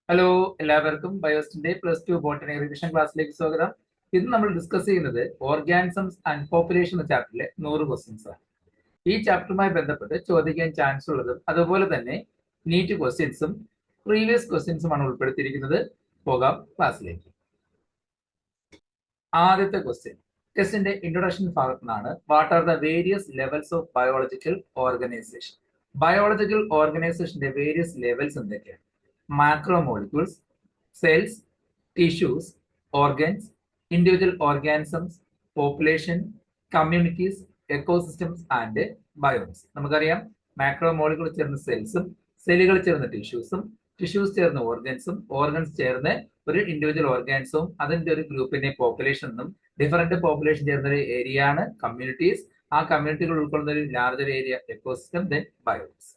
Hello, എല്ലാവർക്കും ബയോസ്റ്റിന്റെ +2 botany revision ക്ലാസ്സിലേക്ക് സ്വാഗതം. ഇന്ന് നമ്മൾ ഡിസ്കസ് ചെയ്യുന്നത് ഓർഗാനിസംസ് ആൻഡ് പോപ്പുലേഷൻ എന്ന ചാപ്റ്ററിലെ 100 ക്വസ്റ്റ്യൻസ് ആണ്. ഈ ചാപ്റ്ററുമായി ബന്ധപ്പെട്ട് ചോദിക്കാൻ ചാൻസ് ഉള്ളതും അതുപോലെ തന്നെ നീറ്റ് ക്വസ്റ്റ്യൻസും പ്രീവിയസ് ക്വസ്റ്റ്യൻസുമാണ് ഉൾപ്പെടുത്തിയിരിക്കുന്നത്. പോകാം ക്ലാസ്സിലേക്ക്. ആദ്യത്തെ ക്വസ്റ്റ്യന്റെ ഇൻട്രൊഡക്ഷൻ ഭാഗത്ത് നിന്നാണ്. What are the various levels of biological organisation? Biological ഓർഗനൈസേഷന്റെ വേരിയസ് ലെവൽസ് എന്തൊക്കെയാണ്? Macromolecules, cells, tissues, organs, individual organisms, population, communities, ecosystems and biomes. നമുക്കറിയാം മാക്രോമോളിക്യൂൾ ചേർന്ന സെൽസും, സെല്ലുകൾ ചേർന്ന ടിഷ്യൂസും, ടിഷ്യൂസ് ചേർന്ന ഓർഗൻസും, ഓർഗൻസ് ചേർന്ന് ഒരു ഇൻഡിവിജ്വൽ ഓർഗാൻസും, അതിന്റെ ഒരു ഗ്രൂപ്പിന്റെ പോപ്പുലേഷൻ എന്നും, ഡിഫറെന്റ് പോപ്പുലേഷൻ ചേർന്ന ഒരു ഏരിയ ആണ് കമ്മ്യൂണിറ്റീസ്. ആ കമ്മ്യൂണിറ്റികൾ ഉൾക്കൊള്ളുന്ന ഒരു larger area ecosystem, then BIOS.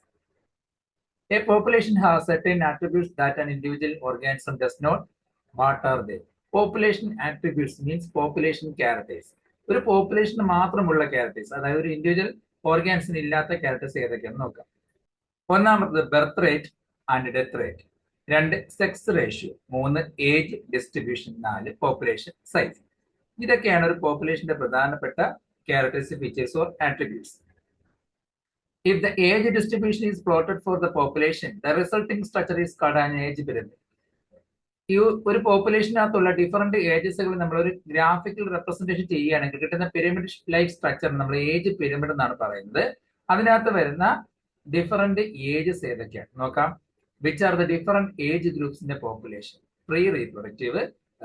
A population has certain attributes that an individual organism does not. What are they? Population attributes means population characters. ഒരു പോപ്പുലേഷന് മാത്രമുള്ള ക്യാരക്ടേഴ്സ്, അതായത് ഒരു ഇൻഡിവിജ്വൽ ഓർഗാൻസിന് ഇല്ലാത്ത ക്യാരക്ടേഴ്സ് ഏതൊക്കെയാണെന്ന് നോക്കാം. ഒന്നാമത് birth rate and death rate. 2 sex ratio. 3 age distribution. 4 population size. ഇതൊക്കെയാണ് ഒരു പോപ്പുലേഷന്റെ പ്രധാനപ്പെട്ട characters, features or attributes. If the age distribution is plotted for the population, the resulting structure is called an age pyramid. ഈ ഒരു പോപ്പുലേഷനകത്തുള്ള different ഏജസുകൾ നമ്മൾ ഒരു graphical representation ചെയ്യുകയാണെങ്കിൽ കിട്ടുന്ന pyramid like structure നമ്മൾ ഏജ് പിരമിഡ് എന്നാണ് പറയുന്നത്. അതിനകത്ത് വരുന്ന ഡിഫറെന്റ് ഏജസ് ഏതൊക്കെയാണ് നോക്കാം. Which are the different age groups in the population? Pre reproductive,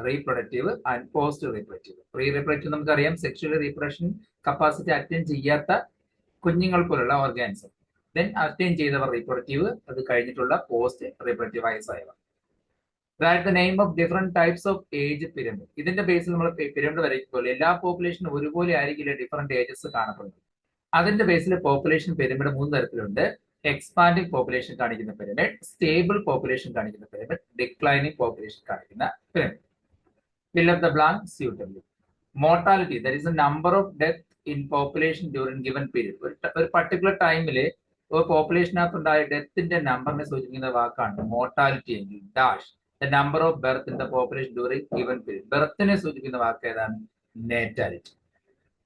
reproductive and post reproductive. Pre reproductive നമുക്കറിയാം സെക്ഷുവൽ റീപ്രൊഡക്ഷൻ കപ്പാസിറ്റി അറ്റൈൻ ചെയ്യാത്ത കുഞ്ഞുങ്ങൾ പോലുള്ള ഓർഗാനിസം. ദെൻ അറ്റൈൻ ചെയ്തവർ റീപ്രൊഡക്റ്റീവ്, അത് കഴിഞ്ഞിട്ടുള്ള പോസ്റ്റ് റീപ്രൊഡക്റ്റീവ് വയസ്സായവ. That the name of different types of age pyramid. ഇതിന്റെ ബേസിൽ നമ്മൾ പിരമിഡ് വരയ്ക്കുമ്പോൾ എല്ലാ പോപ്പുലേഷനും ഒരുപോലെ ആയിരിക്കില്ല ഡിഫറെന്റ് ഏജസ് കാണപ്പെടുന്നത്. അതിന്റെ ബേസിൽ പോപ്പുലേഷൻ പിരമിഡ് 3 തരത്തിലുണ്ട്. എക്സ്പാൻഡിംഗ് പോപ്പുലേഷൻ കാണിക്കുന്ന പിരമിഡ്, സ്റ്റേബിൾ പോപ്പുലേഷൻ കാണിക്കുന്ന പിരമിഡ്, ഡിക്ലൈനിങ് പോപ്പുലേഷൻ കാണിക്കുന്ന pyramid. Fill up the blank suitably. Mortality, that is the number of death in population during given period. ഒരു പർട്ടിക്കുലർ ടൈമില് ഒരു പോപ്പുലേഷനകത്തുണ്ടായ ഡെത്തിന്റെ നമ്പറിനെ സൂചിപ്പിക്കുന്ന വാക്കാണ് മോർട്ടാലിറ്റി എങ്കിൽ dash. The number of birth in the population during given period. ബർത്തിനെ സൂചിപ്പിക്കുന്ന വാക്ക് ഏതാണ്? നേറ്റാലിറ്റി.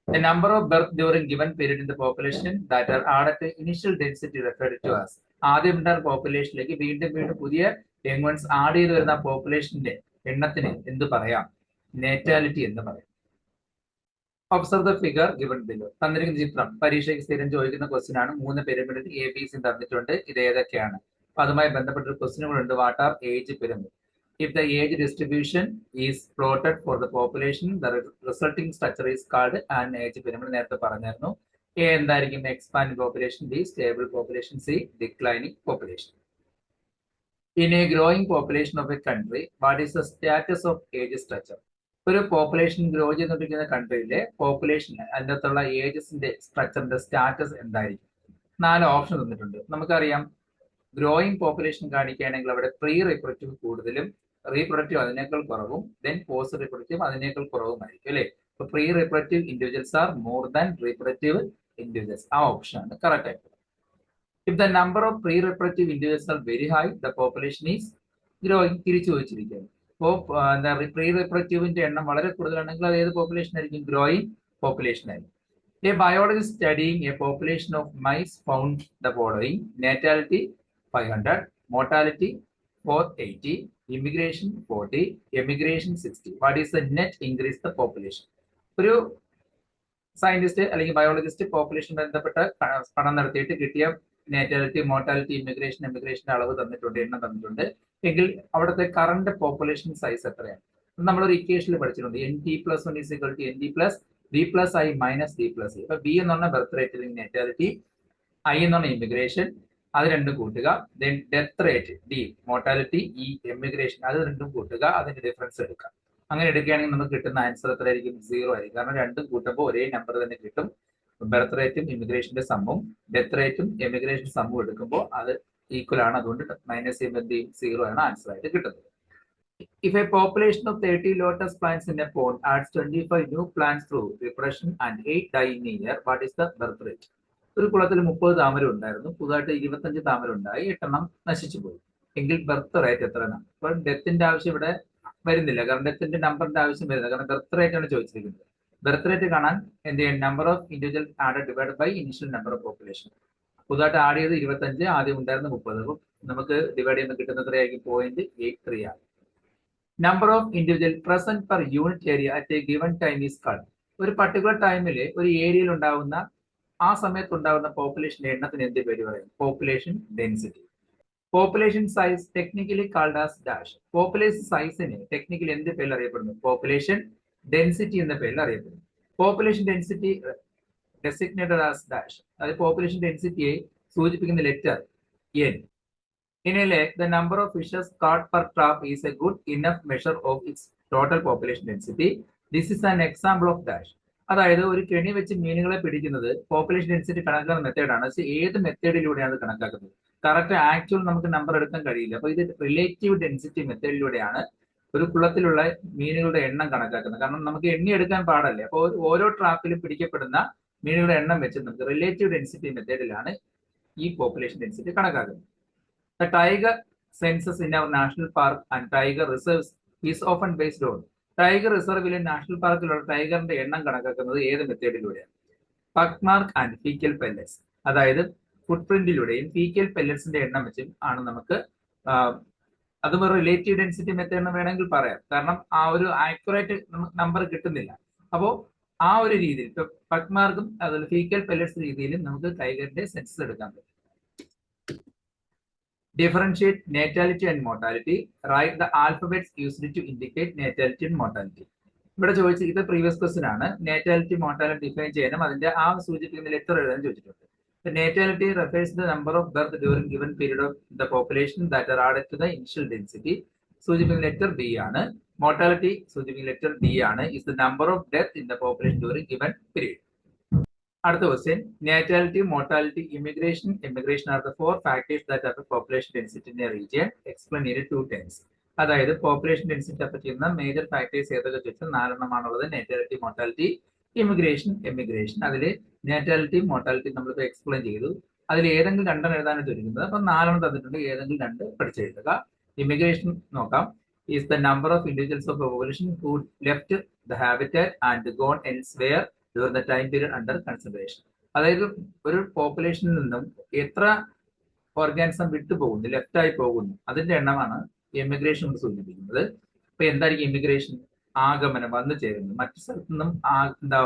The number of birth during given period in the population that are added to initial density referred to as. ആദ്യം ഉണ്ടായ പോപ്പുലേഷനിലേക്ക് വീണ്ടും വീണ്ടും പുതിയ യങ്വൺസ് ആഡ് ചെയ്ത് വരുന്ന പോപ്പുലേഷന്റെ എണ്ണത്തിന് എന്ത് പറയാം? നേറ്റാലിറ്റി എന്ന് പറയാം. Observe the figure given below. തന്നിരിക്കുന്ന ചിത്രം പരീക്ഷയ്ക്ക് സ്ഥിരം ചോദിക്കുന്ന ക്വസ്റ്റ്യൻ ആണ്. 3 പിരമിഡ് ABC തന്നിട്ടുണ്ട്. ഇത് ഏതൊക്കെയാണ്? അപ്പൊ അതുമായി ബന്ധപ്പെട്ട ക്വസ്റ്റ്യനുകളുണ്ട്. What are age pyramid? If the age distribution is plotted for the population, the resulting structure is called an age pyramid. നേരത്തെ പറഞ്ഞായിരുന്നു. A എന്തായിരിക്കും? Expanding population. B stable population. C declining population. In a growing population of a country, what is the status of age structure? ഒരു population grow ചെയ്തുകൊണ്ടിരിക്കുന്ന കൺട്രിയിലെ population അതിൻ്റെ അകത്തുള്ള ഏജസിന്റെ സ്ട്രക്ചറിന്റെ status എന്തായിരിക്കും? 4 option തന്നിട്ടുണ്ട്. നമുക്കറിയാം ഗ്രോയിങ് പോപ്പുലേഷൻ കാണിക്കുകയാണെങ്കിൽ അവിടെ പ്രീ റീപ്രൊഡക്റ്റീവ് കൂടുതലും, reproductive അതിനേക്കാൾ കുറവും, ദെൻ പോസ്റ്റ് റീപ്രൊഡക്റ്റീവ് അതിനേക്കാൾ കുറവുമായിരിക്കും അല്ലെ. അപ്പൊ pre reproductive individuals are more than reproductive individuals. ആ ഓപ്ഷൻ ആണ് കറക്റ്റ് ആയിട്ട്. If the number of pre reproductive individuals are very high, the population is growing. തിരിച്ചു ചോദിച്ചിരിക്കുകയാണ്. അപ്പോൾ എന്താ പ്രീ റീപ്രൊഡക്റ്റീവിന്റെ എണ്ണം വളരെ കൂടുതലാണെങ്കിൽ അത് ഏത് പോപ്പുലേഷൻ ആയിരിക്കും? ഗ്രോയിങ് പോപ്പുലേഷൻ ആയിരിക്കും. A biologist studying a population of mice found the following: natality 500, mortality 480, immigration 40, emigration 60. What is the net increase the population? ഒരു സയന്റിസ്റ്റ് അല്ലെങ്കിൽ ബയോളജിസ്റ്റ് പോപ്പുലേഷൻ ബന്ധപ്പെട്ട പഠനം നടത്തിയിട്ട് കിട്ടിയ നേറ്റാലിറ്റി, മോർട്ടാലിറ്റി, ഇമിഗ്രേഷൻ, എമിഗ്രേഷന്റെ അളവ് തന്നിട്ടുണ്ട്, എണ്ണം തന്നിട്ടുണ്ട് എങ്കിൽ അവിടുത്തെ കറന്റ് പോപ്പുലേഷൻ സൈസ് എത്രയാണ്? നമ്മളൊരു ഇക്വേഷനിൽ പഠിച്ചിട്ടുണ്ട്. NT+1 = NT + B+I - D+E. അപ്പൊ B എന്ന് പറഞ്ഞാൽ ബർത്ത് റേറ്റ് അല്ലെങ്കിൽ നേറ്റാലിറ്റി, I എന്ന് പറഞ്ഞാൽ ഇമിഗ്രേഷൻ, അത് രണ്ടും കൂട്ടുക, then death rate D, mortality E, emigration, അത് രണ്ടും കൂട്ടുക, അതിന്റെ ഡിഫറൻസ് എടുക്കാം. അങ്ങനെ എടുക്കുകയാണെങ്കിൽ നമുക്ക് കിട്ടുന്ന ആൻസർ എത്രയായിരിക്കും? 0 ആയിരിക്കും. കാരണം രണ്ടും കൂട്ടുമ്പോൾ ഒരേ നമ്പർ തന്നെ കിട്ടും. ബർത്ത് റേറ്റും ഇമിഗ്രേഷന്റെ സമ്മും ഡെത്ത് റേറ്റും എമിഗ്രേഷൻ സമ്മും എടുക്കുമ്പോൾ അത് ഈക്വൽ ആണ്. അതുകൊണ്ട് മൈനസ് ചെയ്യുമ്പോൾ 0 ആണ് ആൻസർ ആയിട്ട് കിട്ടുന്നത്. If a population of 30 lotus plants in a pond adds 25 new plants through reproduction and 8 die in a year, what is the birth rate? ഒരു കുളത്തിൽ 30 താമര ഉണ്ടായിരുന്നു. പുതുതായിട്ട് 25 താമര ഉണ്ടായി, 8 എണ്ണം നശിച്ചു പോയി. എങ്കിൽ ബർത്ത് റേറ്റ് എത്ര എന്നാണ്. അപ്പോൾ ഡെത്തിന്റെ ആവശ്യം ഇവിടെ വരുന്നില്ല, കാരണം ഡെത്തിന്റെ നമ്പറിന്റെ ആവശ്യം വരുന്നില്ല, കാരണം ബർത്ത് റേറ്റ് ആണ് ചോദിച്ചിരിക്കുന്നത്. ബർത്ത് റേറ്റ് കാണാൻ എന്ത് ചെയ്യും, number of individual add divide by initial number of population. പുതുതായിട്ട് ആഡ് ചെയ്ത് 25, ആദ്യം ഉണ്ടായിരുന്ന 30. അപ്പം നമുക്ക് ഡിവൈഡ് ചെയ്യുമ്പോൾ കിട്ടുന്ന എത്രയായിരിക്കും, 0.83 ആണ്. Number of individual present per unit area at A given time is called. ഒരു പർട്ടിക്കുലർ ടൈമിൽ ഒരു ഏരിയയിൽ ഉണ്ടാകുന്ന ആ സമയത്ത് ഉണ്ടാകുന്ന പോപ്പുലേഷന്റെ എണ്ണത്തിന് എന്ത് പേര് പറയും, population density. Population size technically called as dash. Population സൈസിന് ടെക്നിക്കലി എന്ത് പേരിൽ അറിയപ്പെടുന്നു, പോപ്പുലേഷൻ ഡെൻസിറ്റി എന്ന പേരിൽ അറിയപ്പെടുന്നു. Population density designated as dash. അതായത് പോപ്പുലേഷൻ ഡെൻസിറ്റിയെ സൂചിപ്പിക്കുന്ന letter n. In a lake, the number of fishes caught per trap is a good enough measure of its total population density. This is an example of dash. അതായത് ഒരു കെണി വെച്ച് മീനുകളെ പിടിക്കുന്നത് population density കണക്കാക്കുന്ന മെത്തേഡാണ്. പക്ഷേ ഏത് മെത്തേഡിലൂടെയാണ് അത് കണക്കാക്കുന്നത്, കറക്റ്റ് ആക്ച്വൽ നമുക്ക് നമ്പർ എടുക്കാൻ കഴിയില്ല. അപ്പൊ ഇത് റിലേറ്റീവ് ഡെൻസിറ്റി മെത്തേഡിലൂടെയാണ് ഒരു കുളത്തിലുള്ള മീനുകളുടെ എണ്ണം കണക്കാക്കുന്നത്. കാരണം നമുക്ക് എണ്ണി എടുക്കാൻ പാടല്ലേ. അപ്പോൾ ഓരോ ട്രാപ്പിലും പിടിക്കപ്പെടുന്ന മീനുകളുടെ എണ്ണം വെച്ച് നമുക്ക് റിലേറ്റീവ് ഡെൻസിറ്റി മെത്തേഡിലാണ് ഈ പോപ്പുലേഷൻ ഡെൻസിറ്റി കണക്കാക്കുന്നത്. The tiger census in our national park and tiger reserves is often based on. Tiger റിസർവിലെ നാഷണൽ പാർക്കിലുള്ള ടൈഗറിന്റെ എണ്ണം കണക്കാക്കുന്നത് ഏത് മെത്തേഡിലൂടെയാണ്, pug mark and faecal pellets. അതായത് ഫുട് പ്രിന്റിലൂടെയും ഫീക്കൽ പെല്ലറ്റ്സിന്റെ എണ്ണം വെച്ചും ആണ് നമുക്ക് അതും റിലേറ്റീവ് ഡെൻസിറ്റി മെത്തേഡ് എന്ന് വേണമെങ്കിൽ പറയാം. കാരണം ആ ഒരു ആക്യുറേറ്റ് നമ്പർ കിട്ടുന്നില്ല. അപ്പോൾ ആ ഒരു രീതിയിൽ ഇപ്പൊ പഗ് മാർക്കും അതുപോലെ ഫീക്കൽ പെല്ലറ്റ്സ് രീതിയിലും നമുക്ക് ടൈഗറിന്റെ സെൻസസ് എടുക്കാൻ പറ്റും. Differentiate natality and mortality. Write the alphabets used to indicate natality and mortality. ഇവിടെ ചോദിച്ചത് ഇത് പ്രീവിയസ് ക്വസ്റ്റ്യൻ ആണ്. നേറ്റാലിറ്റി മോർട്ടാലിറ്റി ഡിഫൈൻ ചെയ്യാനും അതിന്റെ ആ സൂചിപ്പിക്കുന്ന ലെറ്റർ എഴുതാൻ ചോദിച്ചിട്ടുണ്ട്. Natality refers the number of birth during given period of the population that are added to the initial density. സൂചിപ്പിക്കുന്ന ലെറ്റർ ബി ആണ്. മോർട്ടാലിറ്റി സൂചിപ്പിക്കുന്ന ലെറ്റർ ഡി ആണ്. Is the number of death in the population during given period. അടുത്ത question, natality, mortality, immigration, emigration are the 4 factors that affect population density in a region. Explain in 2 terms. അതായത് population density affect ചെയ്യുന്ന major factors ഏതൊക്കെ ചോദിച്ചാൽ 4 എണ്ണമാണുള്ളത്. നാറ്റാലിറ്റി, mortality, immigration, emigration. അതിൽ നാറ്റാലിറ്റി, mortality നമ്മളിപ്പോൾ explain ചെയ്തു. അതിൽ ഏതെങ്കിലും 2 എഴുതാനാണ് ചോദിക്കുന്നത്. അപ്പം 4 തന്നിട്ടുണ്ട്, ഏതെങ്കിലും 2 പഠിച്ചെഴുതുക. ഇമിഗ്രേഷൻ നോക്കാം. Is the number of individuals of population who left the habitat and gone elsewhere during the time period under consideration. അതായത് ഒരു പോപ്പുലേഷനിൽ നിന്നും എത്ര ഓർഗാനിസം വിട്ടുപോകുന്നു, ലെഫ്റ്റ് ആയി പോകുന്നു, അതിന്റെ എണ്ണമാണ് എമിഗ്രേഷൻ കൊണ്ട് സൂചിപ്പിക്കുന്നത്. അപ്പൊ എന്തായിരിക്കും ഇമിഗ്രേഷൻ? ആഗമനം, വന്നു ചേരുന്നത്. മറ്റു സ്ഥലത്തു നിന്നും എന്താ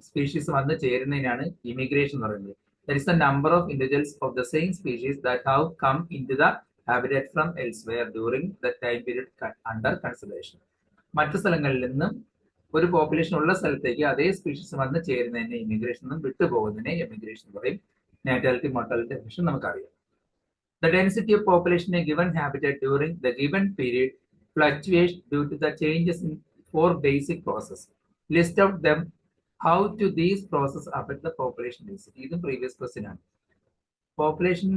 സ്പീഷീസ് വന്നു ചേരുന്നതിനാണ് ഇമിഗ്രേഷൻ എന്ന് പറയുന്നത്. That is the number of individuals of the same species that have come into the habitat from elsewhere during the time period under consideration. മറ്റു സ്ഥലങ്ങളിൽ നിന്നും ഒരു പോപ്പുലേഷൻ ഉള്ള സ്ഥലത്തേക്ക് അതേ സ്പീഷീസ് വന്ന് ചേരുന്നതിനെ ഇമിഗ്രേഷൻ എന്നും വിട്ടുപോകുന്നതിനെ എമിഗ്രേഷൻ പറയും. നാറ്റാലിറ്റി, മോർട്ടാലിറ്റി ഡെഫിനിഷൻ നമുക്കറിയാം. The density of population a given habitat during the given period fluctuate due to the changes in 4 basic process. List out them. How to these process affect the population density. ഇതും previous question ആണ്. Population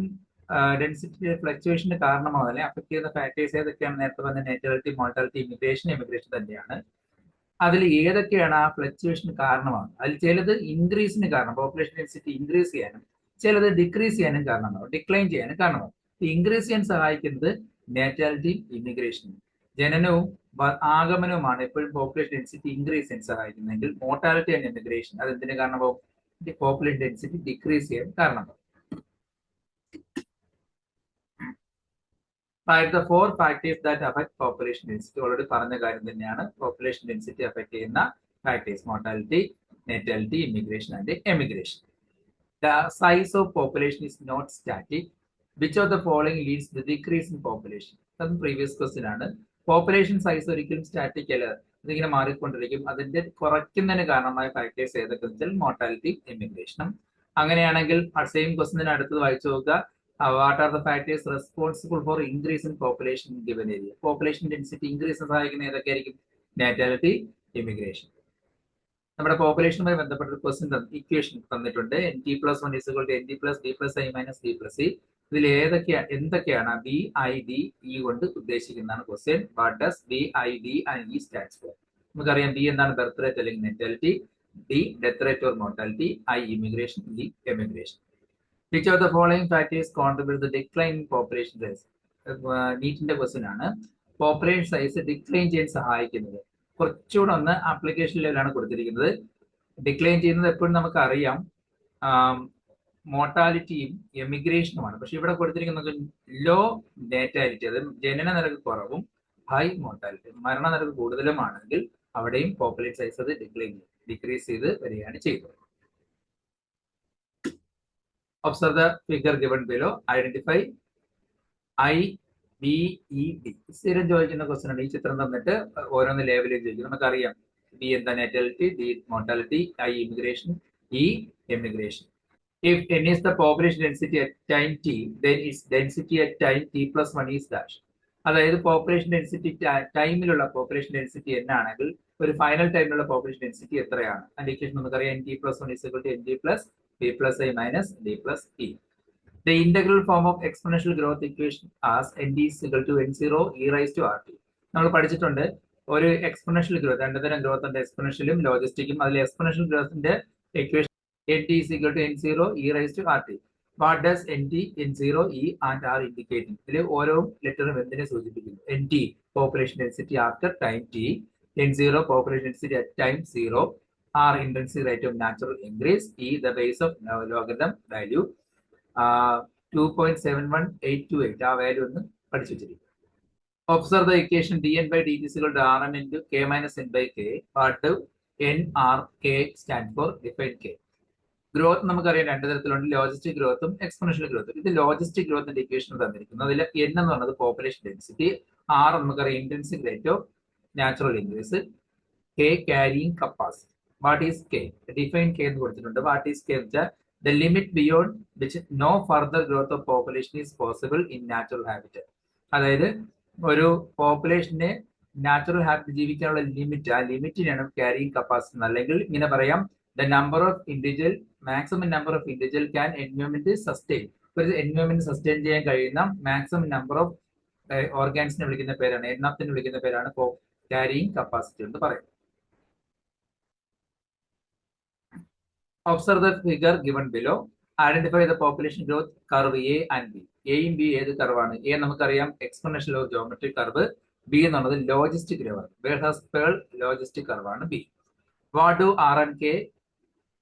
density ഫ്ലക്ച്വേഷന് കാരണമാകുന്ന affect ചെയ്യുന്ന factors ഏതൊക്കെയാണ്? നേരത്തെ പറഞ്ഞ നാറ്റാലിറ്റി, mortality, immigration, emigration തന്നെയാണ്. അതിൽ ഏതൊക്കെയാണ് ആ ഫ്ലക്ച്വേഷന് കാരണമാണ്? അതിൽ ചിലത് ഇൻക്രീസിന് കാരണം, പോപ്പുലേഷൻ ഡെൻസിറ്റി ഇൻക്രീസ് ചെയ്യാനും, ചിലത് ഡിക്രീസ് ചെയ്യാനും കാരണമാവും, ഡിക്ലൈൻ ചെയ്യാനും കാരണമാവും. ഇൻക്രീസ് ചെയ്യാൻ സഹായിക്കുന്നത് നാറ്റാലിറ്റി, ഇമിഗ്രേഷനും. ജനനവും ആഗമനവുമാണ് എപ്പോഴും പോപ്പുലേഷൻ ഡെൻസിറ്റി ഇൻക്രീസ് ചെയ്യാൻ സഹായിക്കുന്നതെങ്കിൽ മോർട്ടാലിറ്റി ആൻഡ് ഇമിഗ്രേഷൻ അതെന്തിന് കാരണമാവും? പോപ്പുലേഷൻ ഡെൻസിറ്റി ഡിക്രീസ് ചെയ്യാൻ കാരണമാവും. The 4 factors that affect population density. Already പറഞ്ഞ കാര്യം തന്നെയാണ്. പോപ്പുലേഷൻ ഡെൻസിറ്റി അഫക്ട് ചെയ്യുന്ന factors mortality, natality, immigration and emigration. The size of population is not static. Which of the following leads to the decrease in population? അതും previous question ആണ്. Population size ഒരിക്കലും static അല്ല, ഇതിങ്ങനെ മാറിക്കൊണ്ടിരിക്കും. അതിന്റെ കുറയ്ക്കുന്നതിന് കാരണമായ ഫാക്ടേഴ്സ് ഏതൊക്കെ വെച്ചാൽ മോർട്ടാലിറ്റി, ഇമിഗ്രേഷനും. അങ്ങനെയാണെങ്കിൽ സെയിം ക്വസ്റ്റ്യൻ അടുത്തത് വായിച്ചു നോക്കുക. What are the factors responsible for increase in population in given area? Population density increase സഹായിക്കുന്ന ഏതൊക്കെയായിരിക്കും? നാറ്റാലിറ്റി, ഇമിഗ്രേഷൻ. നമ്മുടെ പോപ്പുലേഷനുമായി ബന്ധപ്പെട്ട ക്വസ്റ്റ്യൻ ഇക്വേഷൻ തന്നിട്ടുണ്ട്. N+1 = ND+D+I-D+C. ഇതിൽ എന്തൊക്കെയാണ് BIDE കൊണ്ട് ഉദ്ദേശിക്കുന്നതാണ് question. What does BIDE stands for? നമുക്കറിയാം B എന്താണ്? ബർത്ത് റേറ്റ് അല്ലെങ്കിൽ natality, D death rate or mortality, I immigration, E emigration. Which of the following factors contribute to the decline in population size? നീറ്റിന്റെ question ആണ്. Population size decline ചെയ്യാൻ സഹായിക്കുന്നത്. കുറച്ചുകൂടെ ഒന്ന് application ലെവലാണ് കൊടുത്തിരിക്കുന്നത്. ഡിക്ലൈൻ ചെയ്യുന്നത് എപ്പോഴും നമുക്കറിയാം മോർട്ടാലിറ്റിയും എമിഗ്രേഷനുമാണ്. പക്ഷെ ഇവിടെ കൊടുത്തിരിക്കുന്നത് ലോ ഡേറ്റാലിറ്റി, അത് ജനന നിരക്ക് കുറവും ഹൈ മോർട്ടാലിറ്റി മരണനിരക്ക് കൂടുതലുമാണെങ്കിൽ അവിടെയും പോപ്പുലേഷൻ സൈസ് അത് ഡിക്രീസ് ചെയ്ത് വരികയാണ് ചെയ്തത്. Observe the figure given below. Identify IBED. സ്ഥിരം ചോദിക്കുന്ന ക്വസ്റ്റൻ ആണ്. ഈ ചിത്രം തന്നിട്ട് ഓരോന്ന് ലേബലിൽ ചോദിക്കും. നമുക്കറിയാം ബി എന്താ natality, D mortality, I immigration, E emigration. If n is the population density at time t, then its density at time t plus 1 is dash. അതായത് പോപ്പുലേഷൻ ഡെൻസിറ്റി ടൈമിലുള്ള പോപ്പുലേഷൻ ഡെൻസിറ്റി n ആണെങ്കിൽ ഒരു final ടൈമിലുള്ള population density എത്രയാണ്? അതിന്റെ equation നമുക്കറിയാം n t plus 1 is equal to n t plus b plus i minus d plus e. The integral form of exponential growth equation as n t is equal to n0 e raised to rt. നമ്മൾ പഠിച്ചിട്ടുണ്ട് ഒരു exponential growth, രണ്ടു തരം growth ഉണ്ട്, എക്സ്പോണൻഷ്യലും ലോജിസ്റ്റിക്കും. അതിൽ exponential ഗ്രോത്തിന്റെ equation nt is equal to n0 e raised to rt. What does nt, n0, e and r indicating? ഇതിൽ ഓരോ ലെറ്ററും എന്തിനെ സൂചിപ്പിക്കുന്നു? nt population density after time t, n0 population density at time 0, r intensity rate of natural increase, e the base of logarithm value 2.71828. ആ value ഒന്ന് പഠിച്ചു വെച്ചിരിക്കും. Observe the equation dn by dt is equal to rn into k minus n by k. What do n, r, k stand for? Define k. Growth നമുക്കറിയാം രണ്ട് തരത്തിലുണ്ട്, logistic ഗ്രോത്തും exponential ഗ്രോത്തും. ഇത് logistic ഗ്രോത്തിന്റെ equation തന്നിരിക്കുന്നു. അതിൽ n എന്ന് പറയുന്നത് population density, r നമുക്കറിയാം intensity rate of natural increase, k carrying capacity. What is k? Define k എന്ന് കൊടുത്തിട്ടുണ്ട്. വാട്ട് ഈസ് k എന്ന് വെച്ചാൽ the limit beyond which no further growth of population is possible in natural habitat. അതായത് ഒരു പോപ്പുലേഷനെ natural habit ജീവിക്കാനുള്ള limit, ആ ലിമിറ്റിനാണ് ക്യാരിയിങ് കപ്പാസിറ്റി. അല്ലെങ്കിൽ ഇങ്ങനെ പറയാം, the number of individual, maximum number of individual can environment sustain. ഒരു എൻവയോൺമെന്റ് സസ്റ്റെയിൻ ചെയ്യാൻ കഴിയുന്ന മാക്സിമം നമ്പർ ഓഫ് ഓർഗാൻസിനെ വിളിക്കുന്ന പേരാണ്, എണ്ണത്തിന് വിളിക്കുന്ന പേരാണ് ക്യാരിയിങ് കപ്പാസിറ്റി എന്ന് പറയും. Observe the figure given below. Identify the population growth curve A and B. എയും ബി ഏത് കർവാണ്? എ നമുക്കറിയാം exponential of geometric curve, B എന്നുള്ളത് ലോജിസ്റ്റിക് കർവ്, ബെർഹാസ്-പേൾ ലോജിസ്റ്റിക് കർവാണ് B. What do r and K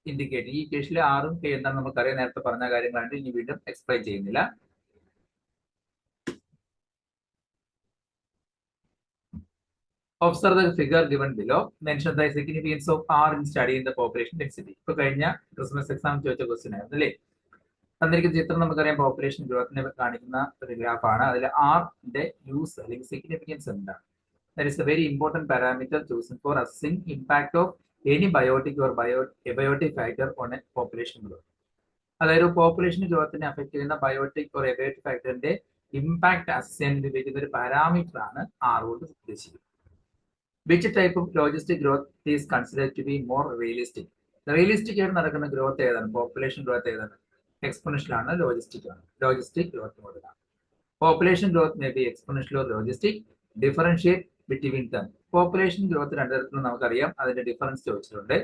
indicate? ഈ കേസിലെ ആറും K എന്താണ് നമുക്കറിയാം, നേരത്തെ പറഞ്ഞ കാര്യങ്ങളാണ്, ഇനി വീണ്ടും എക്സ്പ്ലെയിൻ ചെയ്യുന്നില്ല. Observe the figure given below. Mention the significance of R in studying the population density. ഇപ്പൊ കഴിഞ്ഞ ക്രിസ്മസ് എക്സാം ചോദിച്ച ക്വസ്റ്റ്യൻ ആയിരുന്നു അല്ലേ? തന്നിരിക്കുന്ന ചിത്രം നമുക്കറിയാം പോപ്പുലേഷൻ ഗ്രോത്തിനെ കാണിക്കുന്ന ഒരു ഗ്രാഫാണ്. അതിൽ ആറിന്റെ യൂസ് അല്ലെങ്കിൽ സിഗ്നിഫിക്കൻസ് എന്താണ്? That is a very important parameter chosen for assessing impact of any biotic or abiotic factor on a population growth. അതായത് പോപ്പുലേഷൻ ഗ്രോത്തിനെ അഫക്ട് ചെയ്യുന്ന ബയോട്ടിക് ഓർ എബയോട്ടിക് ഫാക്ടറിന്റെ ഇമ്പാക്ട് അസസ് ചെയ്യാൻ ഉപയോഗിക്കുന്ന ഒരു പാരാമീറ്റർ ആണ് ആർ കൊണ്ട് ഉദ്ദേശിക്കുന്നത്. Which type of logistic growth is considered to be more realistic? Realistic ആയിട്ട് നടക്കുന്ന ഗ്രോത്ത് ഏതാണ്? പോപ്പുലേഷൻ ഗ്രോത്ത് ഏതാണ്? എക്സ്പോണൻഷ്യൽ ആണ്, ലോജിസ്റ്റിക് ആണ്? ലോജിസ്റ്റിക് ഗ്രോത്ത് മോഡലാണ്. Population growth may be exponential or logistic. Differentiate between them. Population growth രണ്ടു തരത്തിലും നമുക്കറിയാം, അതിന്റെ ഡിഫറൻസ് ചോദിച്ചിട്ടുണ്ട്.